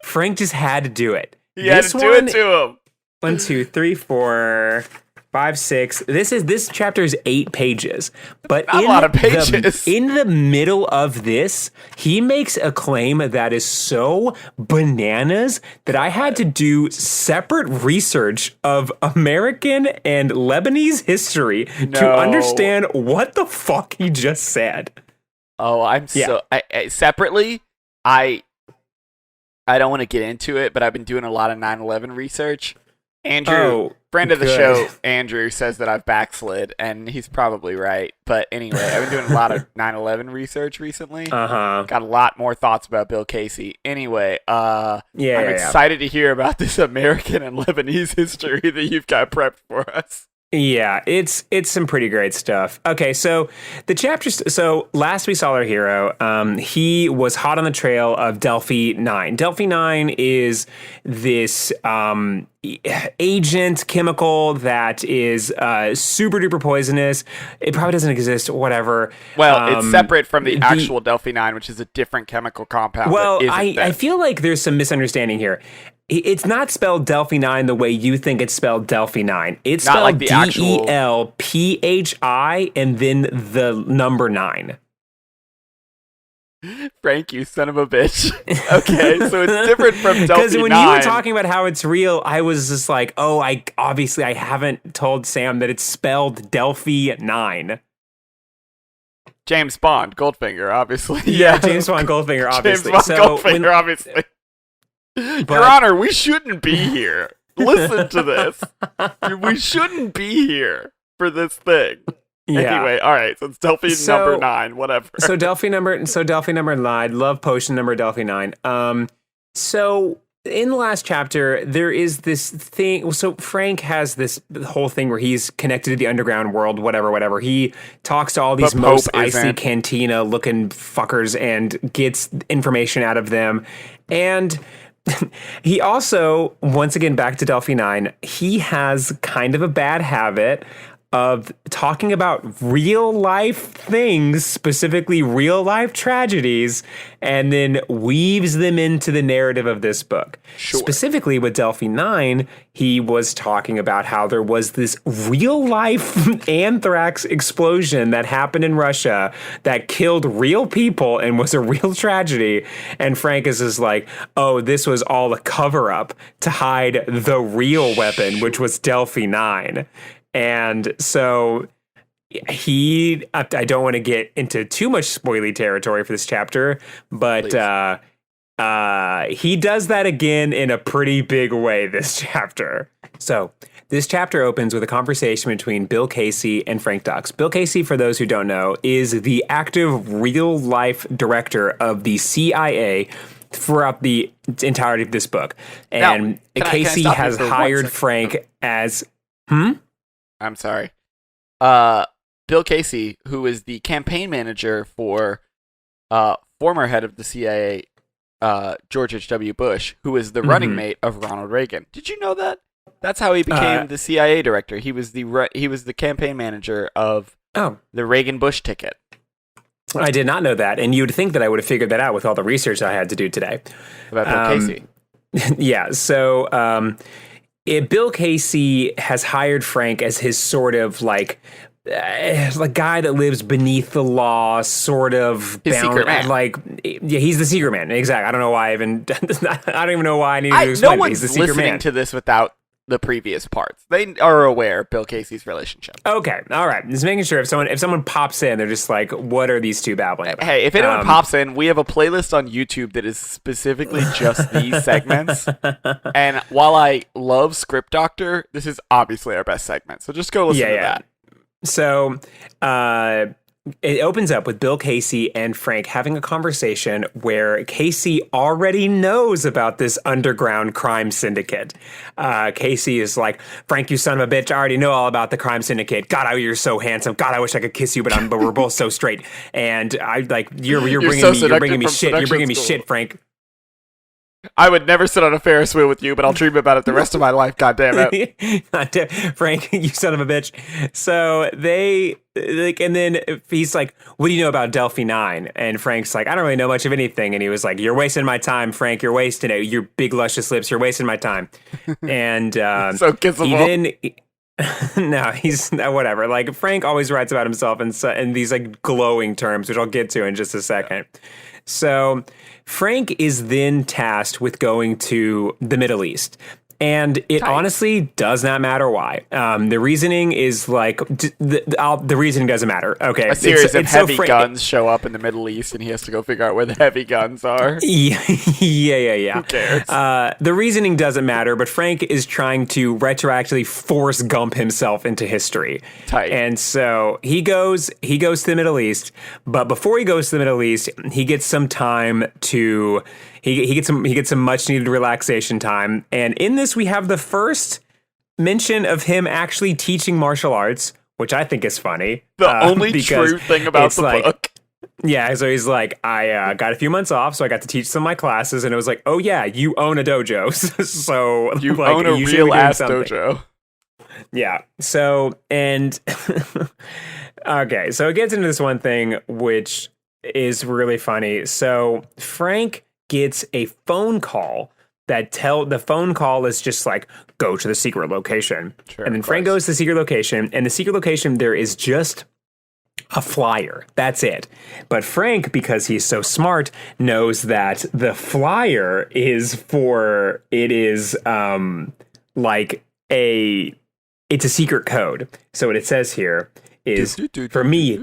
Frank just had to do it. He had to do it to him. 1, 2, 3, 4, 5, 6. This chapter is 8 pages. But Not a lot of pages. In the middle of this, he makes a claim that is so bananas that I had to do separate research of American and Lebanese history to understand what the fuck he just said. Oh, separately, I don't want to get into it, but I've been doing a lot of 9/11 research. Andrew, friend of the show, Andrew, says that I've backslid, and he's probably right. But anyway, I've been doing a lot of 9/11 research recently. Got a lot more thoughts about Bill Casey. Anyway, I'm excited to hear about this American and Lebanese history that you've got prepped for us. Yeah, it's some pretty great stuff. Okay, so the chapter. So last we saw our hero. He was hot on the trail of Delphi 9. Delphi 9 is this agent chemical that is super duper poisonous. It probably doesn't exist. Whatever. Well, it's separate from the actual Delphi 9, which is a different chemical compound. Well, I feel like there's some misunderstanding here. It's not spelled Delphi 9 the way you think it's spelled Delphi 9. It's spelled like DELPHI and then the number 9. Frank, you son of a bitch. Okay, so it's different from Delphi 9. Because when you were talking about how it's real, I was just like, I haven't told Sam that it's spelled Delphi 9. James Bond, Goldfinger, obviously. Yeah, James Bond, Goldfinger, obviously. Goldfinger, obviously. Your Honor, we shouldn't be here. Listen to this. We shouldn't be here for this thing. Yeah. Anyway, all right. So it's Delphi number 9, whatever. So Delphi number 9. Love potion number Delphi 9. So in the last chapter, there is this thing. So Frank has this whole thing where he's connected to the underground world, whatever. He talks to all these most icy cantina looking fuckers and gets information out of them. And he also, once again, back to Delphi 9, he has kind of a bad habit of talking about real life things, specifically real life tragedies, and then weaves them into the narrative of this book. Sure. Specifically with Delphi 9, he was talking about how there was this real life anthrax explosion that happened in Russia that killed real people and was a real tragedy. And Frank is just like, oh, this was all a cover up to hide the real weapon, which was Delphi 9. And so I don't want to get into too much spoily territory for this chapter, but he does that again in a pretty big way this chapter. So this chapter opens with a conversation between Bill Casey and Frank Dux. Bill Casey, for those who don't know, is the active real-life director of the CIA throughout the entirety of this book. And now, Casey has hired Frank as... I'm sorry. Bill Casey, who is the campaign manager for former head of the CIA, George H.W. Bush, who is the running mate of Ronald Reagan. Did you know that? That's how he became the CIA director. He was the campaign manager of the Reagan-Bush ticket. I did not know that, and you'd think that I would have figured that out with all the research I had to do today. About Bill Casey. Yeah, so... Bill Casey has hired Frank as his sort of like guy that lives beneath the law, sort of his secret man. Like, yeah, he's the secret man. Exactly. I don't know why I even. I don't even know why I need to explain. No one's he's the secret listening man. to this without the previous parts. They are aware of Bill Casey's relationship. Okay, all right. Just making sure if someone pops in, they're just like, what are these two babbling about? Hey, if anyone pops in, we have a playlist on YouTube that is specifically just these segments. And while I love Script Doctor, this is obviously our best segment. So just go listen to that. So it opens up with Bill Casey and Frank having a conversation where Casey already knows about this underground crime syndicate. Casey is like, Frank, you son of a bitch, I already know all about the crime syndicate. God, you're so handsome. God, I wish I could kiss you, but we're both so straight. And I like you're bringing me shit. You're bringing me shit, Frank. I would never sit on a Ferris wheel with you, but I'll dream about it the rest of my life. God damn it. Frank, you son of a bitch. So they and then he's like, what do you know about Delphi 9? And Frank's like, I don't really know much of anything. And he was like, you're wasting my time, Frank. You're wasting it. Your big luscious lips. You're wasting my time. And so kissable. No, he's whatever. Like Frank always writes about himself in these like glowing terms, which I'll get to in just a second. So Frank is then tasked with going to the Middle East. And it honestly does not matter why. The reasoning is like, the reasoning doesn't matter. Okay. A series of heavy guns show up in the Middle East and he has to go figure out where the heavy guns are. Yeah. Who cares? The reasoning doesn't matter, but Frank is trying to retroactively Forrest Gump himself into history. Tight. And so he goes to the Middle East, but before he goes to the Middle East, he gets some time to... He gets some much needed relaxation time, and in this we have the first mention of him actually teaching martial arts, which I think is funny. The only true thing about the book. Yeah, so he's like, I got a few months off, so I got to teach some of my classes, and it was like, oh yeah, you own a dojo, so you like, own a real ass dojo. Yeah. So and okay, so it gets into this one thing which is really funny. So Frank gets a phone call the phone call is just like, go to the secret location. Sure, and then Frank goes to the secret location, and the secret location, there is just a flyer. That's it. But Frank, because he's so smart, knows that the flyer is like it's a secret code. So what it says here is, for me,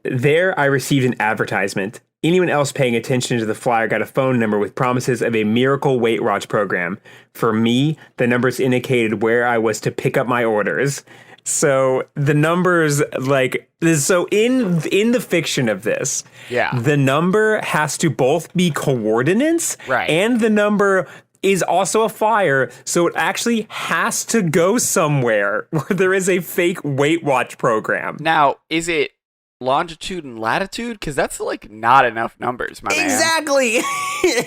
there I received an advertisement. Anyone else paying attention to the flyer got a phone number with promises of a miracle Weight Watch program. For me, the numbers indicated where I was to pick up my orders. So the numbers, like, so in the fiction of this, the number has to both be coordinates, right, and the number is also a flyer, so it actually has to go somewhere where there is a fake Weight Watch program. Now, is it longitude and latitude? Because that's like not enough numbers, my man. Exactly.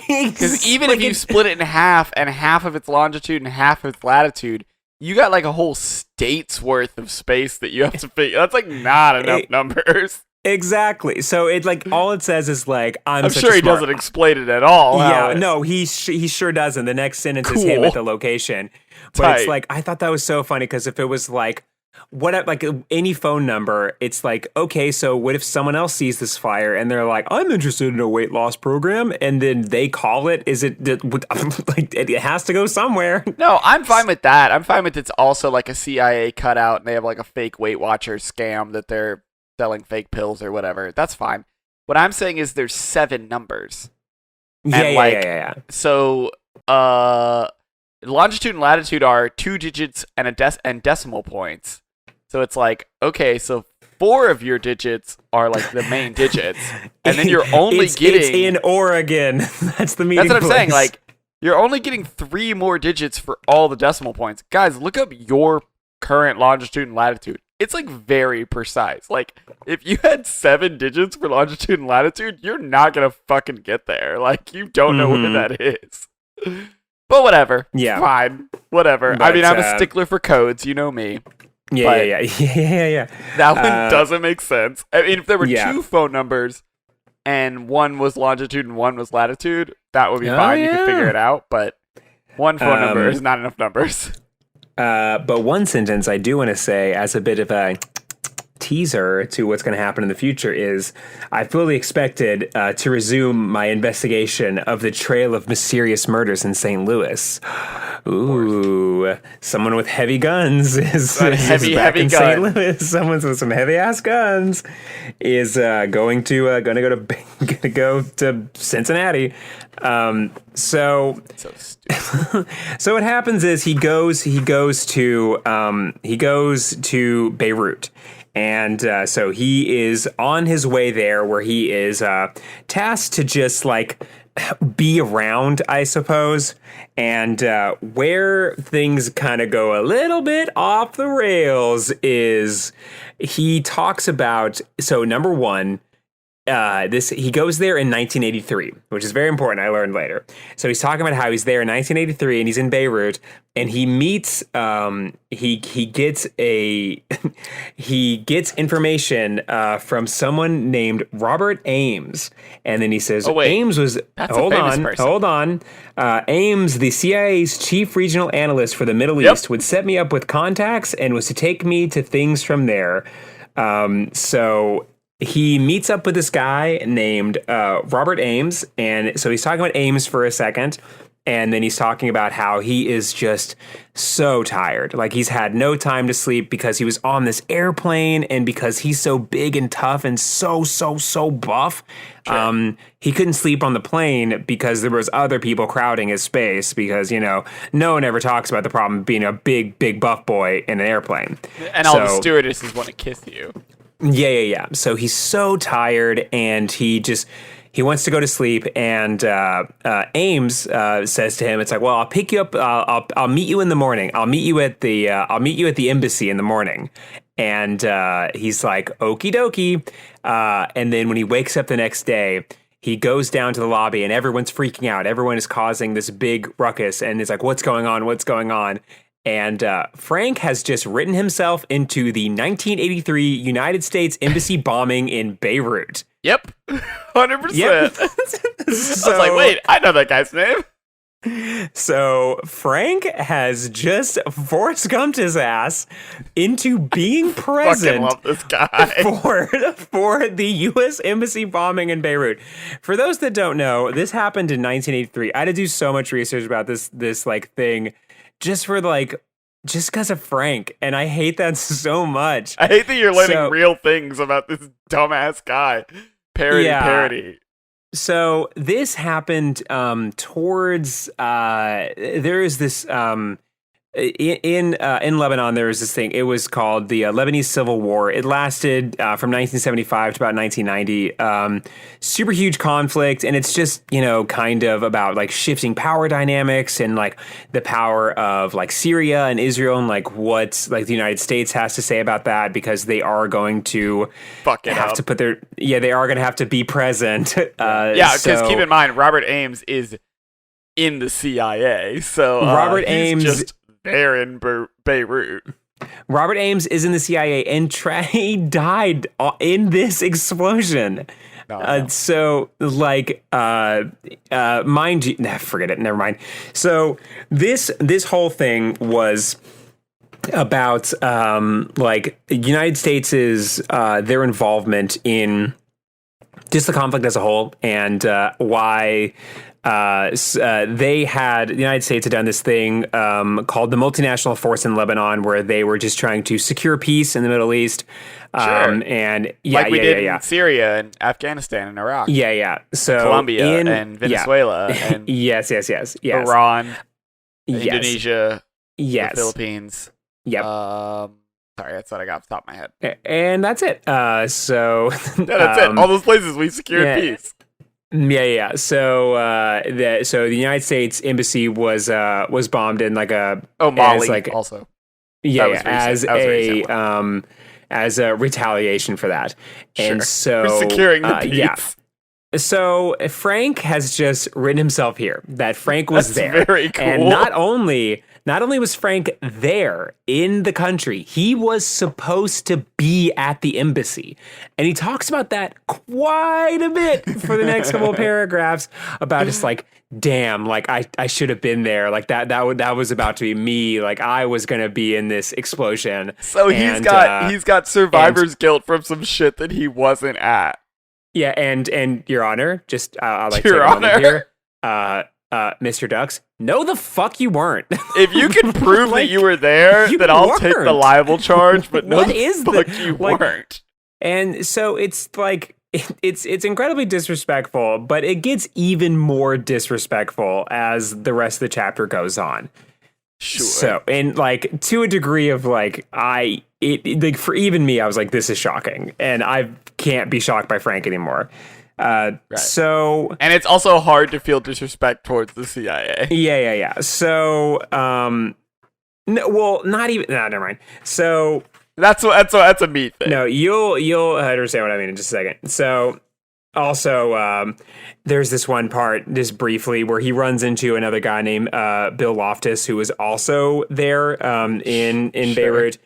Because even if you split it in half and half of its longitude and half of its latitude, you got like a whole state's worth of space that you have to figure. That's like not enough numbers. Exactly. So it like all it says is like, I'm sure he doesn't explain it at all. Yeah, no, he sure doesn't. The next sentence is him at the location. But it's like, I thought that was so funny because if it was like, like any phone number, it's like, okay, so what if someone else sees this flyer and they're like, I'm interested in a weight loss program, and then they call it? Is it like it has to go somewhere? No, I'm fine with that. I'm fine with it's also like a CIA cutout and they have like a fake Weight Watchers scam that they're selling fake pills or whatever. That's fine. What I'm saying is there's 7 numbers. Yeah. So, longitude and latitude are 2 digits and and decimal points. So it's like, okay, so 4 of your digits are like the main digits, and then you're only getting... It's in Oregon. That's the meeting. That's what I'm saying. Like, you're only getting 3 more digits for all the decimal points. Guys, look up your current longitude and latitude. It's like very precise. Like, if you had 7 digits for longitude and latitude, you're not gonna fucking get there. Like, you don't know where that is. But whatever. Yeah. Fine. Whatever. But, I mean, I'm a stickler for codes. You know me. Yeah. That one doesn't make sense. I mean, if there were 2 phone numbers and one was longitude and one was latitude, that would be fine. You could figure it out, but one phone number is not enough numbers. But one sentence I do want to say as a bit of a teaser to what's going to happen in the future is I fully expected to resume my investigation of the trail of mysterious murders in St. Louis. Ooh, someone with heavy guns is back in St. Louis. Someone with some heavy ass guns is going to go to Cincinnati. So stupid. So what happens is he goes to Beirut. And so he is on his way there, where he is tasked to just like be around, I suppose. And where things kind of go a little bit off the rails is he talks about, so number one, he goes there in 1983, which is very important. I learned later. So he's talking about how he's there in 1983 and he's in Beirut, and he meets he gets information from someone named Robert Ames, and then he says, Ames was hold on. Ames, the CIA's chief regional analyst for the Middle East, would set me up with contacts and was to take me to things from there. So he meets up with this guy named Robert Ames, and so he's talking about Ames for a second, and then he's talking about how he is just so tired. Like, he's had no time to sleep because he was on this airplane, and because he's so big and tough and so buff, sure. He couldn't sleep on the plane because there was other people crowding his space because, no one ever talks about the problem of being a big buff boy in an airplane. And all the stewardesses want to kiss you. Yeah. So he's so tired, and he wants to go to sleep. And Ames says to him, "It's like, well, I'll pick you up. I'll meet you in the morning. I'll meet you at the embassy in the morning." And he's like, "Okie dokie." And then when he wakes up the next day, he goes down to the lobby, and everyone's freaking out. Everyone is causing this big ruckus, and it's like, "What's going on? What's going on?" And Frank has just written himself into the 1983 United States Embassy bombing in Beirut. Yep, 100%. Yep. I was like, wait, I know that guy's name. So Frank has just Forrest Gumped his ass into being present love this guy. for the U.S. Embassy bombing in Beirut. For those that don't know, this happened in 1983. I had to do so much research about this like thing. Just because of Frank, and I hate that so much. I hate that you're learning real things about this dumbass guy. Parody. So this happened towards there is this in Lebanon. There was this thing. It was called the Lebanese Civil War. It lasted from 1975 to about 1990. Super huge conflict, and it's just kind of about like shifting power dynamics and like the power of like Syria and Israel, and like what like the United States has to say about that, because they are going to they are going to have to be present. Because keep in mind, Robert Ames is in the CIA, so Robert Ames just there in Beirut. Robert Ames is in the CIA, and he died in this explosion. No. So, like, mind you, forget it. Never mind. So this whole thing was about like the United States' their involvement in just the conflict as a whole, and why. The United States had done this thing called the Multinational Force in Lebanon, where they were just trying to secure peace in the Middle East. Sure. And like we did in Syria and Afghanistan and Iraq. Yeah. So Colombia and Venezuela and yes. Iran, Indonesia, the Philippines. Yep. Sorry, that's what I got off the top of my head. And that's it. So that's it. All those places we secured peace. Yeah. So the United States embassy was bombed in like a Mali also. As a retaliation for that. Sure. And so for securing the peace. Yeah. So Frank has just written himself here. That Frank was That's there. Very cool. And not only not only was Frank there in the country, he was supposed to be at the embassy. And he talks about that quite a bit for the next couple of paragraphs about just like, damn, like I should have been there. Like that was about to be me. Like I was going to be in this explosion. So he's got survivor's guilt from some shit that he wasn't at. Yeah. And Your Honor, just, I'll like Your take a moment Honor. here. Mr. Ducks, no the fuck you weren't. If you can prove like, that you were there, then I'll take the libel charge, but no what the is fuck you weren't. And so it's like, it's incredibly disrespectful, but it gets even more disrespectful as the rest of the chapter goes on. Sure. So, and like to a degree of like, like for even me, I was like, this is shocking. And I can't be shocked by Frank anymore. Right. So, and it's also hard to feel disrespect towards the CIA. Yeah. So, not even. No, never mind. So that's a me thing. No, you'll understand what I mean in just a second. So, also, there's this one part, just briefly, where he runs into another guy named Bill Loftus, who was also there in Sure. Beirut.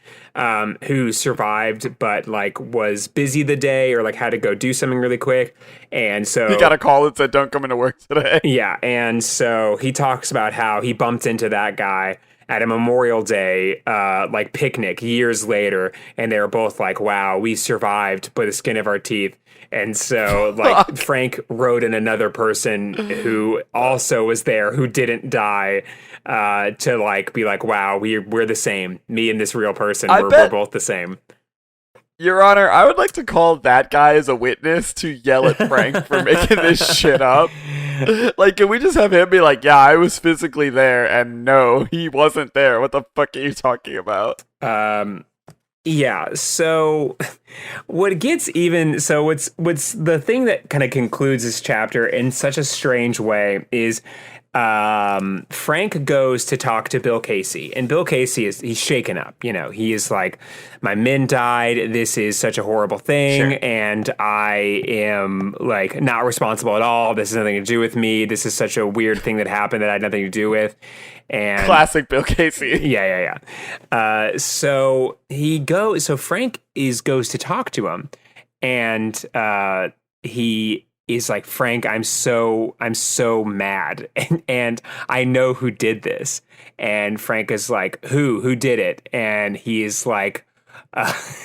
Who survived, but like was busy the day or like had to go do something really quick. And so he got a call that said, don't come into work today. Yeah. And so he talks about how he bumped into that guy at a Memorial Day, like picnic years later. And they were both like, wow, we survived by the skin of our teeth. And so like Frank wrote in another person who also was there, who didn't die, to like be like, wow, we're the same. Me and this real person, we're both the same. Your Honor, I would like to call that guy as a witness to yell at Frank for making this shit up. Like, can we just have him be like, yeah, I was physically there, and no, he wasn't there. What the fuck are you talking about? Yeah, so what's the thing that kind of concludes this chapter in such a strange way is Frank goes to talk to Bill Casey, and Bill Casey he's shaken up. You know, he is like, my men died. This is such a horrible thing. Sure. And I am like not responsible at all. This has nothing to do with me. This is such a weird thing that happened that I had nothing to do with. And classic Bill Casey. Yeah. So Frank goes to talk to him, and he is like, Frank, I'm so mad, and I know who did this. And Frank is like, who did it? And he is like,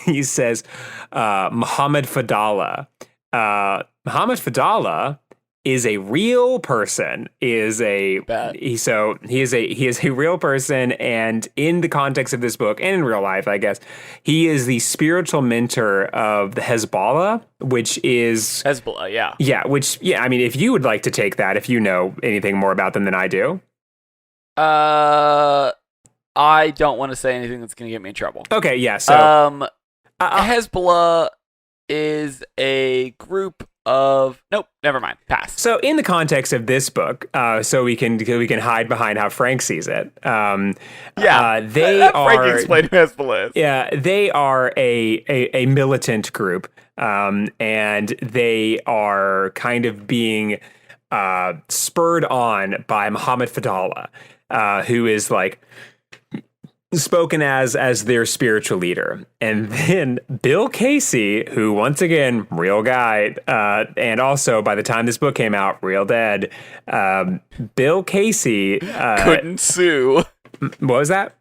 he says, Muhammad Fadallah. Muhammad Fadallah is a real person. He is a real person, and in the context of this book and in real life, I guess, he is the spiritual mentor of the Hezbollah, which is Hezbollah, yeah. Yeah, I mean, if you would like to take that, if you know anything more about them than I do. I don't want to say anything that's going to get me in trouble. Okay, yeah, so Hezbollah is a group of never mind. Pass. So in the context of this book, so we can hide behind how Frank sees it. They are. Frank explained who Hezbollah is. Yeah, they are a militant group, and they are kind of being spurred on by Muhammad Fadallah, who is like spoken as their spiritual leader. And then Bill Casey, who once again, real guy, and also by the time this book came out, real dead, Bill Casey couldn't sue. What was that?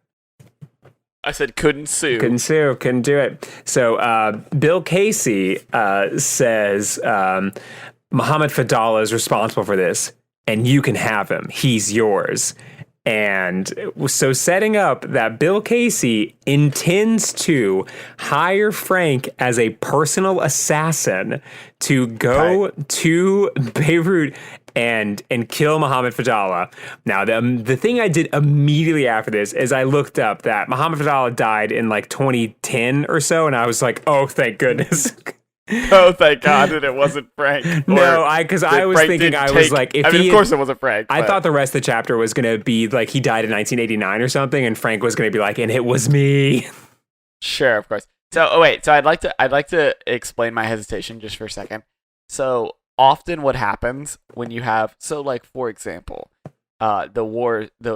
I said couldn't sue. Couldn't do it. So Bill Casey says Muhammad Fadallah is responsible for this, and you can have him. He's yours. And so setting up that Bill Casey intends to hire Frank as a personal assassin to go to Beirut and kill Muhammad Fadallah. Now, the thing I did immediately after this is I looked up that Muhammad Fadallah died in like 2010 or so, and I was like, oh, thank goodness. Oh, thank God that it wasn't Frank. No, because I was thinking, I was like, of course it wasn't Frank. I thought the rest of the chapter was going to be like he died in 1989 or something, and Frank was going to be like, and it was me. Sure, of course. So, wait. So I'd like to explain my hesitation just for a second. So often, what happens when you have, like, for example, the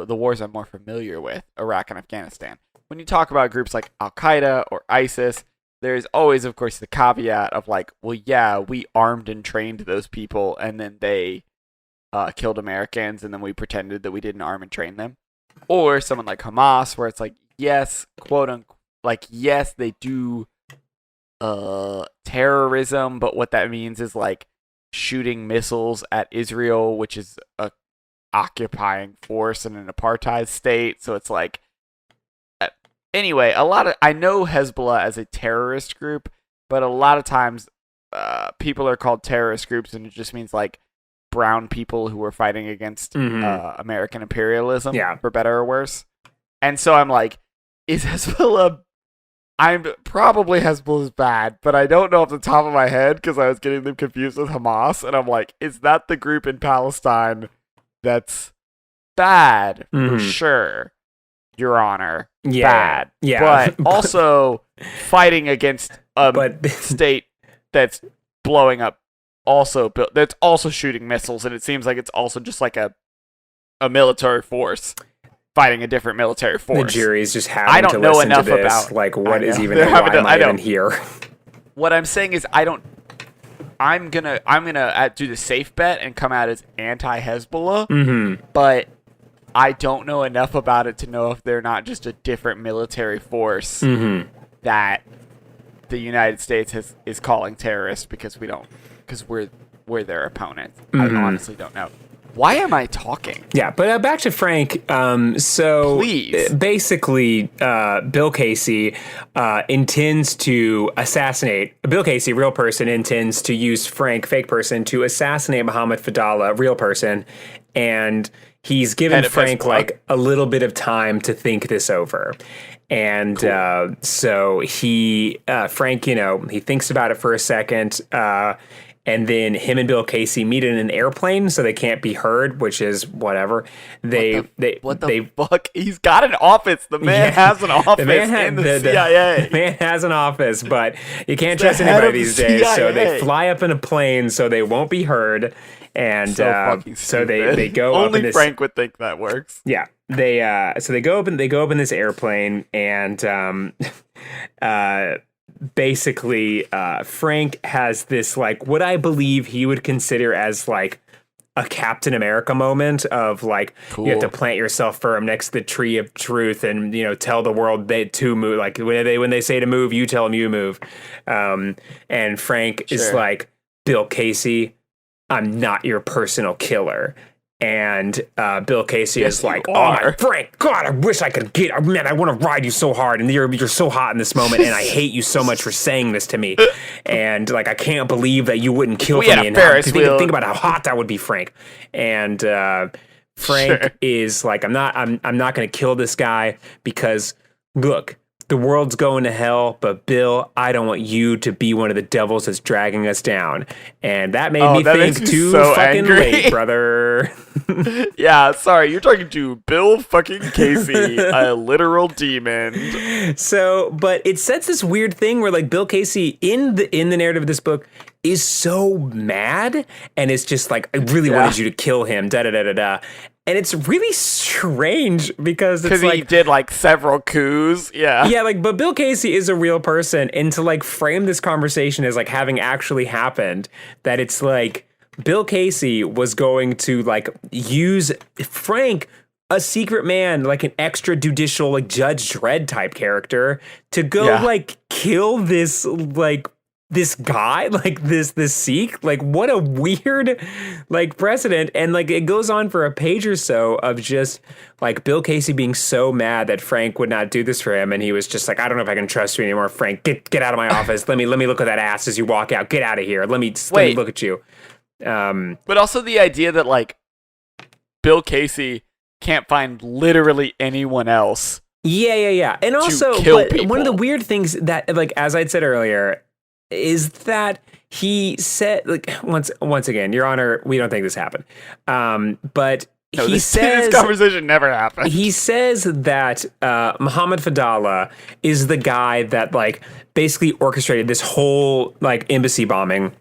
wars I'm more familiar with, Iraq and Afghanistan. When you talk about groups like Al Qaeda or ISIS, there's always, of course, the caveat of like, well, yeah, we armed and trained those people, and then they killed Americans, and then we pretended that we didn't arm and train them. Or someone like Hamas, where it's like, yes, quote unquote, like, yes, they do terrorism, but what that means is like shooting missiles at Israel, which is a occupying force in an apartheid state. So it's like, anyway, I know Hezbollah as a terrorist group, but a lot of times people are called terrorist groups, and it just means like brown people who are fighting against American imperialism, for better or worse. And so I'm like, is Hezbollah? Probably Hezbollah is bad, but I don't know off the top of my head because I was getting them confused with Hamas, and I'm like, is that the group in Palestine that's bad for sure, Your Honor? Bad, but also fighting against a state that's blowing up, that's also shooting missiles, and it seems like it's also just like a military force fighting a different military force. The jury's just having to listen to this. Like, what is even? Why am I even here? What I'm saying is, I'm gonna do the safe bet and come out as anti-Hezbollah, but I don't know enough about it to know if they're not just a different military force that the United States is calling terrorists because we're their opponents. I honestly don't know. Why am I talking? Yeah, but back to Frank. So please, basically, Bill Casey intends to assassinate. Bill Casey, real person, intends to use Frank, fake person, to assassinate Mohammed Fadallah, real person, and he's given Frank like a little bit of time to think this over. And so Frank, he thinks about it for a second. And then him and Bill Casey meet in an airplane, so they can't be heard, which is whatever. What the fuck? He's got an office. The man has an office in the CIA. The man has an office, but you can't trust anybody these days. So they fly up in a plane so they won't be heard. And so they go Only up in this. Frank would think that works. Yeah, they go up in this airplane, and basically, Frank has this, like, what I believe he would consider as, like, a Captain America moment of, like, you have to plant yourself firm next to the tree of truth and, tell the world to move. Like, when they say to move, you tell them you move. And Frank is like, Bill Casey, I'm not your personal killer. And Bill Casey is like, oh, Frank, God, I wish I could man, I want to ride you so hard. And you're so hot in this moment. And I hate you so much for saying this to me. And like, I can't believe that you wouldn't kill me. And think about how hot that would be, Frank. And Frank is like, I'm not going to kill this guy because, look, the world's going to hell, but Bill, I don't want you to be one of the devils that's dragging us down. And that made me think too so fucking angry. Late, brother. Yeah, sorry, you're talking to Bill fucking Casey, a literal demon. So, but it sets this weird thing where like Bill Casey in the narrative of this book is so mad, and it's just like, I really wanted you to kill him, da da da da da. And it's really strange because it's like, he did like several coups. Yeah. Yeah. Like, but Bill Casey is a real person. And to like frame this conversation as like having actually happened, that it's like Bill Casey was going to like use Frank, a secret man, like an extrajudicial, like Judge Dredd type character, to go like kill this, like, this guy, like this Sikh, like what a weird like precedent. And like it goes on for a page or so of just like Bill Casey being so mad that Frank would not do this for him, and he was just like, I don't know if I can trust you anymore, Frank. Get out of my office. Let me look at that ass as you walk out. Get out of here. Let me look at you. But also the idea that like Bill Casey can't find literally anyone else. Yeah. And also, one of the weird things that, like, as I'd said earlier, is that he said, like, once again, Your Honor, we don't think this happened. But he says this conversation never happened. He says that Mohammed Fadallah is the guy that like basically orchestrated this whole like embassy bombing,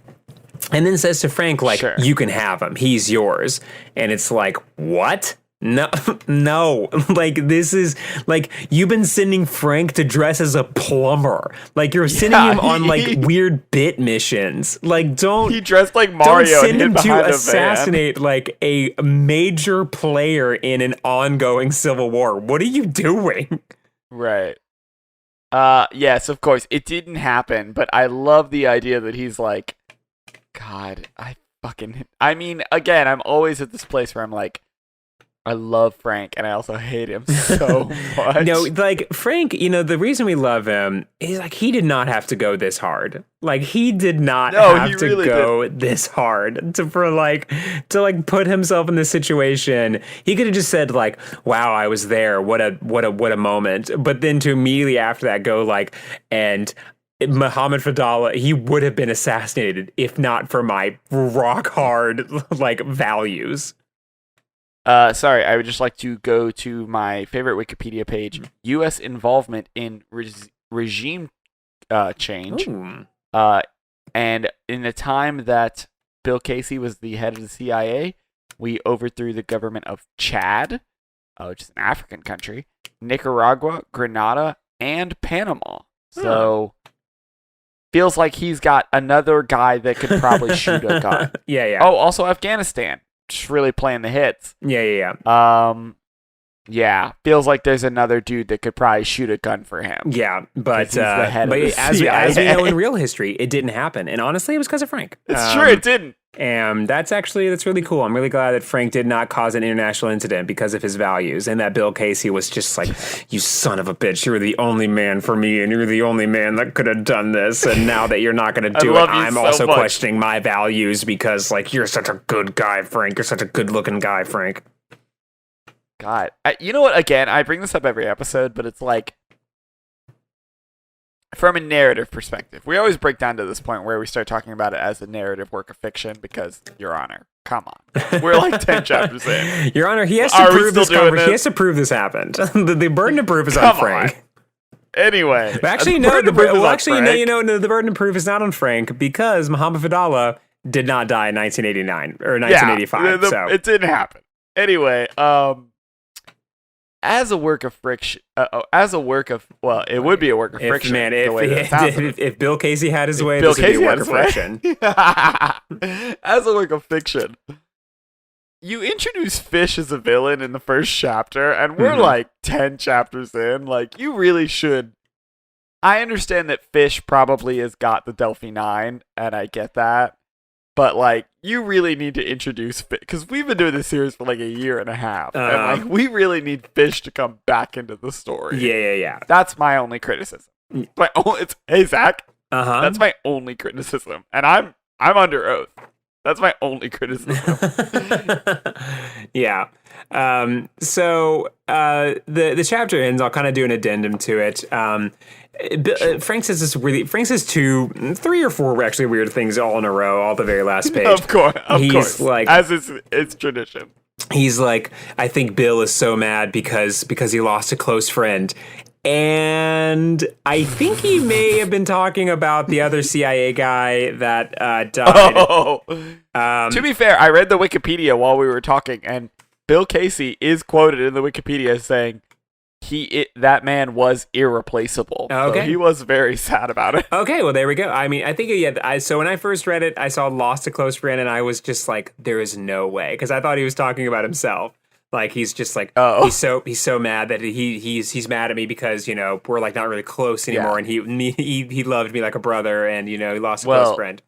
and then says to Frank, like, you can have him, he's yours. And it's like, what? No, no. Like, this is like you've been sending Frank to dress as a plumber. Like, you're sending him on like weird bit missions. Like, don't he dressed like Mario. Don't send him to assassinate like a major player in an ongoing civil war. What are you doing? Right. Yes, of course. It didn't happen, but I love the idea that he's like, God, I mean, again, I'm always at this place where I'm like, I love Frank, and I also hate him so much. No, like, Frank, the reason we love him is, like, he did not have to go this hard. Like, he did not have to really go this hard to put himself in this situation. He could have just said, like, wow, I was there. What a moment. But then to immediately after that go, like, and Muhammad Fadallah, he would have been assassinated if not for my rock hard, like, values. Sorry, I would just like to go to my favorite Wikipedia page, U.S. involvement in regime change. Ooh. And in the time that Bill Casey was the head of the CIA, we overthrew the government of Chad, which is an African country, Nicaragua, Grenada, and Panama. So, feels like he's got another guy that could probably shoot a gun. Yeah. Oh, also Afghanistan. Just really playing the hits. Yeah. Yeah. Feels like there's another dude that could probably shoot a gun for him. Yeah, but as we know in real history, it didn't happen, and honestly, it was because of Frank. It's true, it didn't. And that's really cool. I'm really glad that Frank did not cause an international incident because of his values, and that Bill Casey was just like, you son of a bitch, you were the only man for me, and you're the only man that could have done this, and now that you're not going to do it, I'm also questioning my values because, like, you're such a good guy, Frank. You're such a good-looking guy, Frank. God. You know what, again, I bring this up every episode, but it's like, from a narrative perspective, we always break down to this point where we start talking about it as a narrative work of fiction because, Your Honor, come on. We're like 10 chapters in. Your Honor, he has to prove this. He has to prove this happened. the burden of proof is on Frank. Anyway. Actually, no. The burden of proof is not on Frank because Muhammad Fadallah did not die in 1989 or 1985. So it didn't happen. Anyway, as a work of friction, it would be a work of friction. If Bill Casey had his way, this would be a work of friction. As a work of fiction, you introduce Fish as a villain in the first chapter, and we're like 10 chapters in. Like, you really should. I understand that Fish probably has got the Delphi 9, and I get that. But, like, you really need to introduce Fish, because we've been doing this series for like a year and a half, and like we really need Fish to come back into the story. Yeah. That's my only criticism. Hey Zach, that's my only criticism, and I'm under oath. That's my only criticism. Yeah. So the chapter ends. I'll kind of do an addendum to it. Frank says three or four actually weird things all in a row, all the very last page. Of course. Like, as it's tradition. He's like, I think Bill is so mad because he lost a close friend. And I think he may have been talking about the other CIA guy that died. To be fair, I read the Wikipedia while we were talking, and Bill Casey is quoted in the Wikipedia as saying that man was irreplaceable. Okay. So he was very sad about it. Okay, well, there we go. I mean, I think, so when I first read it, I saw lost a close friend, and I was just like, there is no way. Because I thought he was talking about himself. Like, he's just like, he's so mad that he's mad at me because, we're like not really close anymore, and he loved me like a brother, and, he lost a close friend.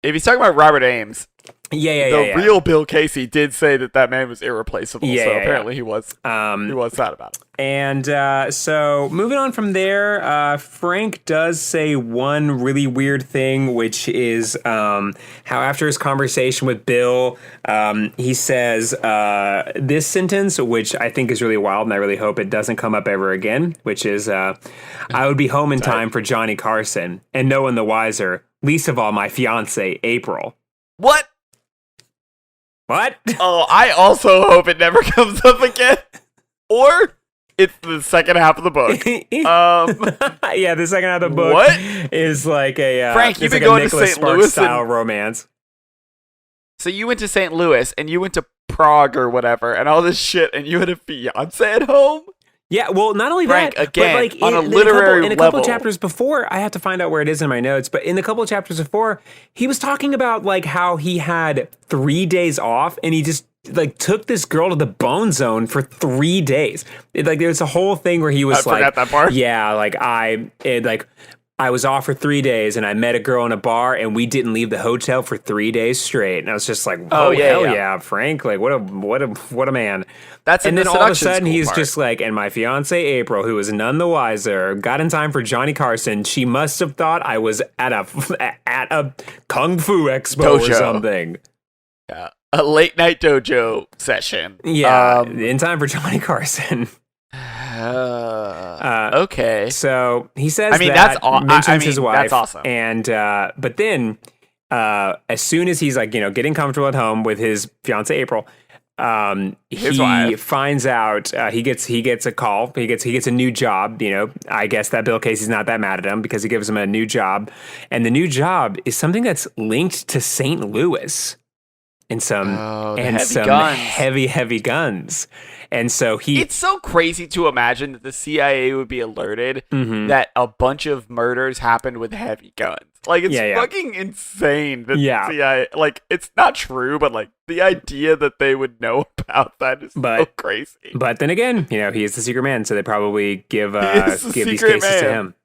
If he's talking about Robert Ames, the real Bill Casey did say that man was irreplaceable. Apparently he was sad about it. And so moving on from there, Frank does say one really weird thing, which is how after his conversation with Bill, he says this sentence, which I think is really wild, and I really hope it doesn't come up ever again, which is, I would be home in time for Johnny Carson, and no one the wiser, least of all my fiance, April. What? Oh, I also hope it never comes up again. Or it's the second half of the book. Yeah, the second half of the book is like a Frank, you've been like going to St. Louis style romance. So you went to St. Louis and you went to Prague or whatever and all this shit, and you had a fiance at home? Yeah, well, not only Frank, that, again, but like on a literary in a couple level. chapters before, I have to find out where it is in my notes, but in the couple of chapters before, he was talking about like how he had 3 days off and he just like took this girl to the bone zone for 3 days. Like there's a whole thing where he was I forgot that part. yeah, like I was off for 3 days and I met a girl in a bar and we didn't leave the hotel for 3 days straight. And I was just like, hell yeah, Frank, like what a man. And then all of a sudden he's just like, and my fiance April, who is none the wiser, got in time for Johnny Carson. She must have thought I was at a kung fu expo or something. Yeah, a late night dojo session. Yeah, in time for Johnny Carson. Okay. So he says mentions his wife. That's awesome. And but then as soon as he's like, getting comfortable at home with his fiance April, he finds out he gets a call. He gets a new job. I guess that Bill Casey's not that mad at him because he gives him a new job, and the new job is something that's linked to St. Louis and some heavy guns. And so it's so crazy to imagine that the CIA would be alerted that a bunch of murders happened with heavy guns. Like, it's fucking insane that the CIA, like, it's not true, but like the idea that they would know about that is so crazy. But then again, he is the secret man, so they probably give these cases to him.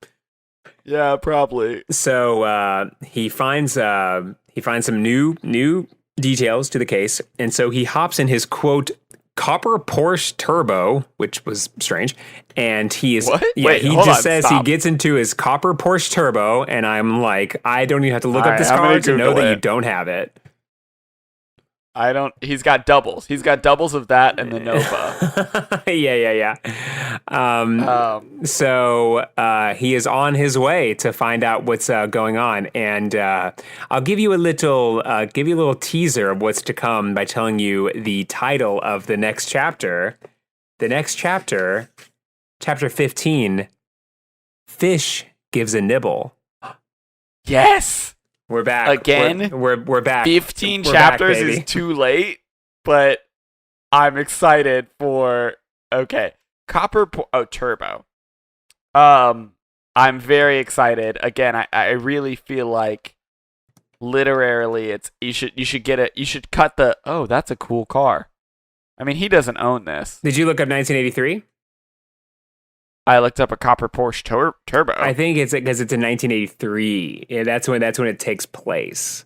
Yeah, probably. So he finds some new details to the case, and so he hops in his quote copper Porsche Turbo, which was strange, and he is he gets into his copper Porsche Turbo, and I'm like, I don't even have to look up this car to know that you don't have it. He's got doubles. He's got doubles of that and the Nova. Yeah. So he is on his way to find out what's going on, and I'll give you a little teaser of what's to come by telling you the title of the next chapter. The next chapter, chapter 15. Fish gives a nibble. Yes. We're back again. We're back. 15 we're chapters back, is too late, but I'm excited for Turbo. I'm very excited. Again, I really feel like literarily you should cut the that's a cool car. I mean, he doesn't own this. Did you look up 1983? I looked up a copper Porsche Turbo. I think it's because it's in 1983. Yeah, that's when it takes place.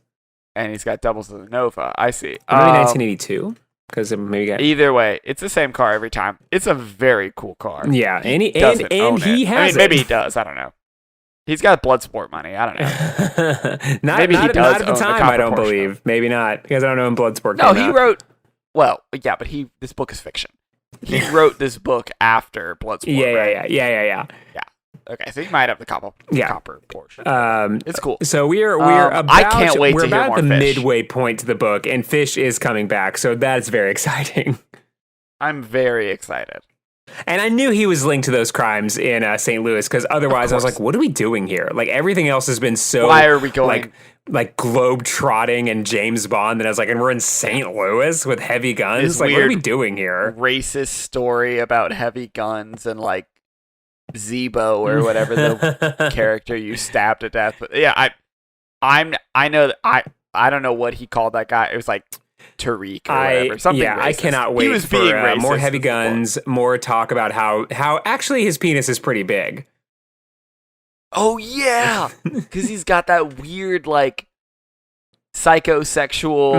And he's got doubles of the Nova. I see. Maybe 1982. Because maybe either way, it's the same car every time. It's a very cool car. Yeah, and he has it. Maybe he does. I don't know. He's got Bloodsport money. I don't know. Not at the time. I don't believe. Porsche. Maybe not because I don't know when Bloodsport. No, he wrote. Well, yeah, but this book is fiction. He wrote this book after Bloodsport. Yeah. Okay, so he might have the copper Porsche. It's cool. So we're about. I can't wait we're to hear about more the Fish. Midway point to the book, and Fish is coming back. So that's very exciting. I'm very excited. And I knew he was linked to those crimes in St. Louis because otherwise I was like, what are we doing here? Like everything else has been so. Why are we going? Like globe trotting and James Bond, and I was like, and we're in St. Louis with heavy guns. This like, what are we doing here? Racist story about heavy guns and like Zebo or whatever the character you stabbed to death. But yeah, I know that I don't know what he called that guy. It was like Tariq or whatever. Something racist. I cannot wait he was for being racist more heavy guns, more talk about how actually his penis is pretty big. Oh yeah, because he's got that weird like psychosexual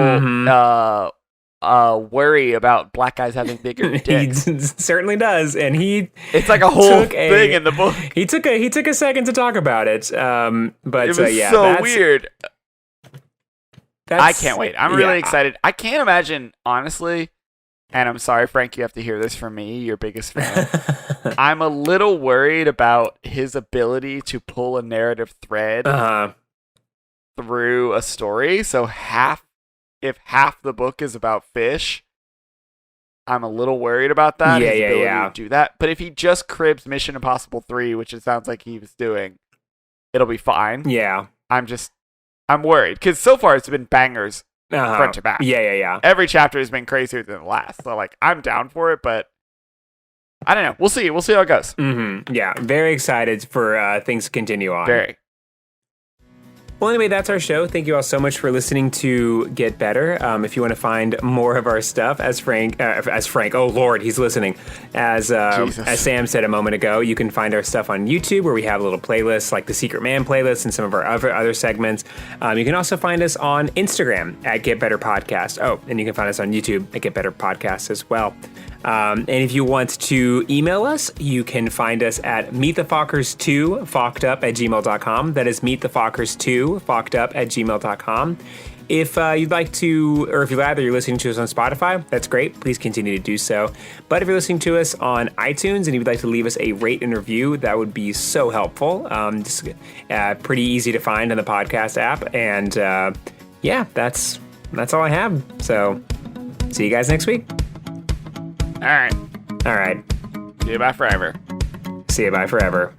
worry about black guys having bigger dicks. He certainly does, and it's like a whole thing in the book. He took a second to talk about it, but it was so weird. I can't wait. I'm really excited. I can't imagine, honestly, and I'm sorry, Frank, you have to hear this from me, your biggest fan. I'm a little worried about his ability to pull a narrative thread through a story. So if half the book is about Fish, I'm a little worried about that. His ability to do that. But if he just cribs Mission Impossible 3, which it sounds like he was doing, it'll be fine. Yeah. I'm worried because so far it's been bangers front to back. Yeah. Every chapter has been crazier than the last. So, like, I'm down for it, but I don't know. We'll see. We'll see how it goes. Mm-hmm. Yeah, very excited for things to continue on. Very. Well, anyway, that's our show. Thank you all so much for listening to Get Better. If you want to find more of our stuff, as Frank, oh Lord, he's listening. As Sam said a moment ago, you can find our stuff on YouTube, where we have little playlists like the Secret Man playlist and some of our other segments. You can also find us on Instagram at Get Better Podcast. Oh, and you can find us on YouTube at Get Better Podcast as well. And if you want to email us, you can find us at meetthefockers2 fockedup@gmail.com. That is meetthefockers2 fockedup@gmail.com. If you'd like to, or if you're listening to us on Spotify, that's great. Please continue to do so. But if you're listening to us on iTunes and you'd like to leave us a rate and review, that would be so helpful. Just pretty easy to find on the podcast app. And yeah, that's all I have. So see you guys next week. All right. See you, bye forever.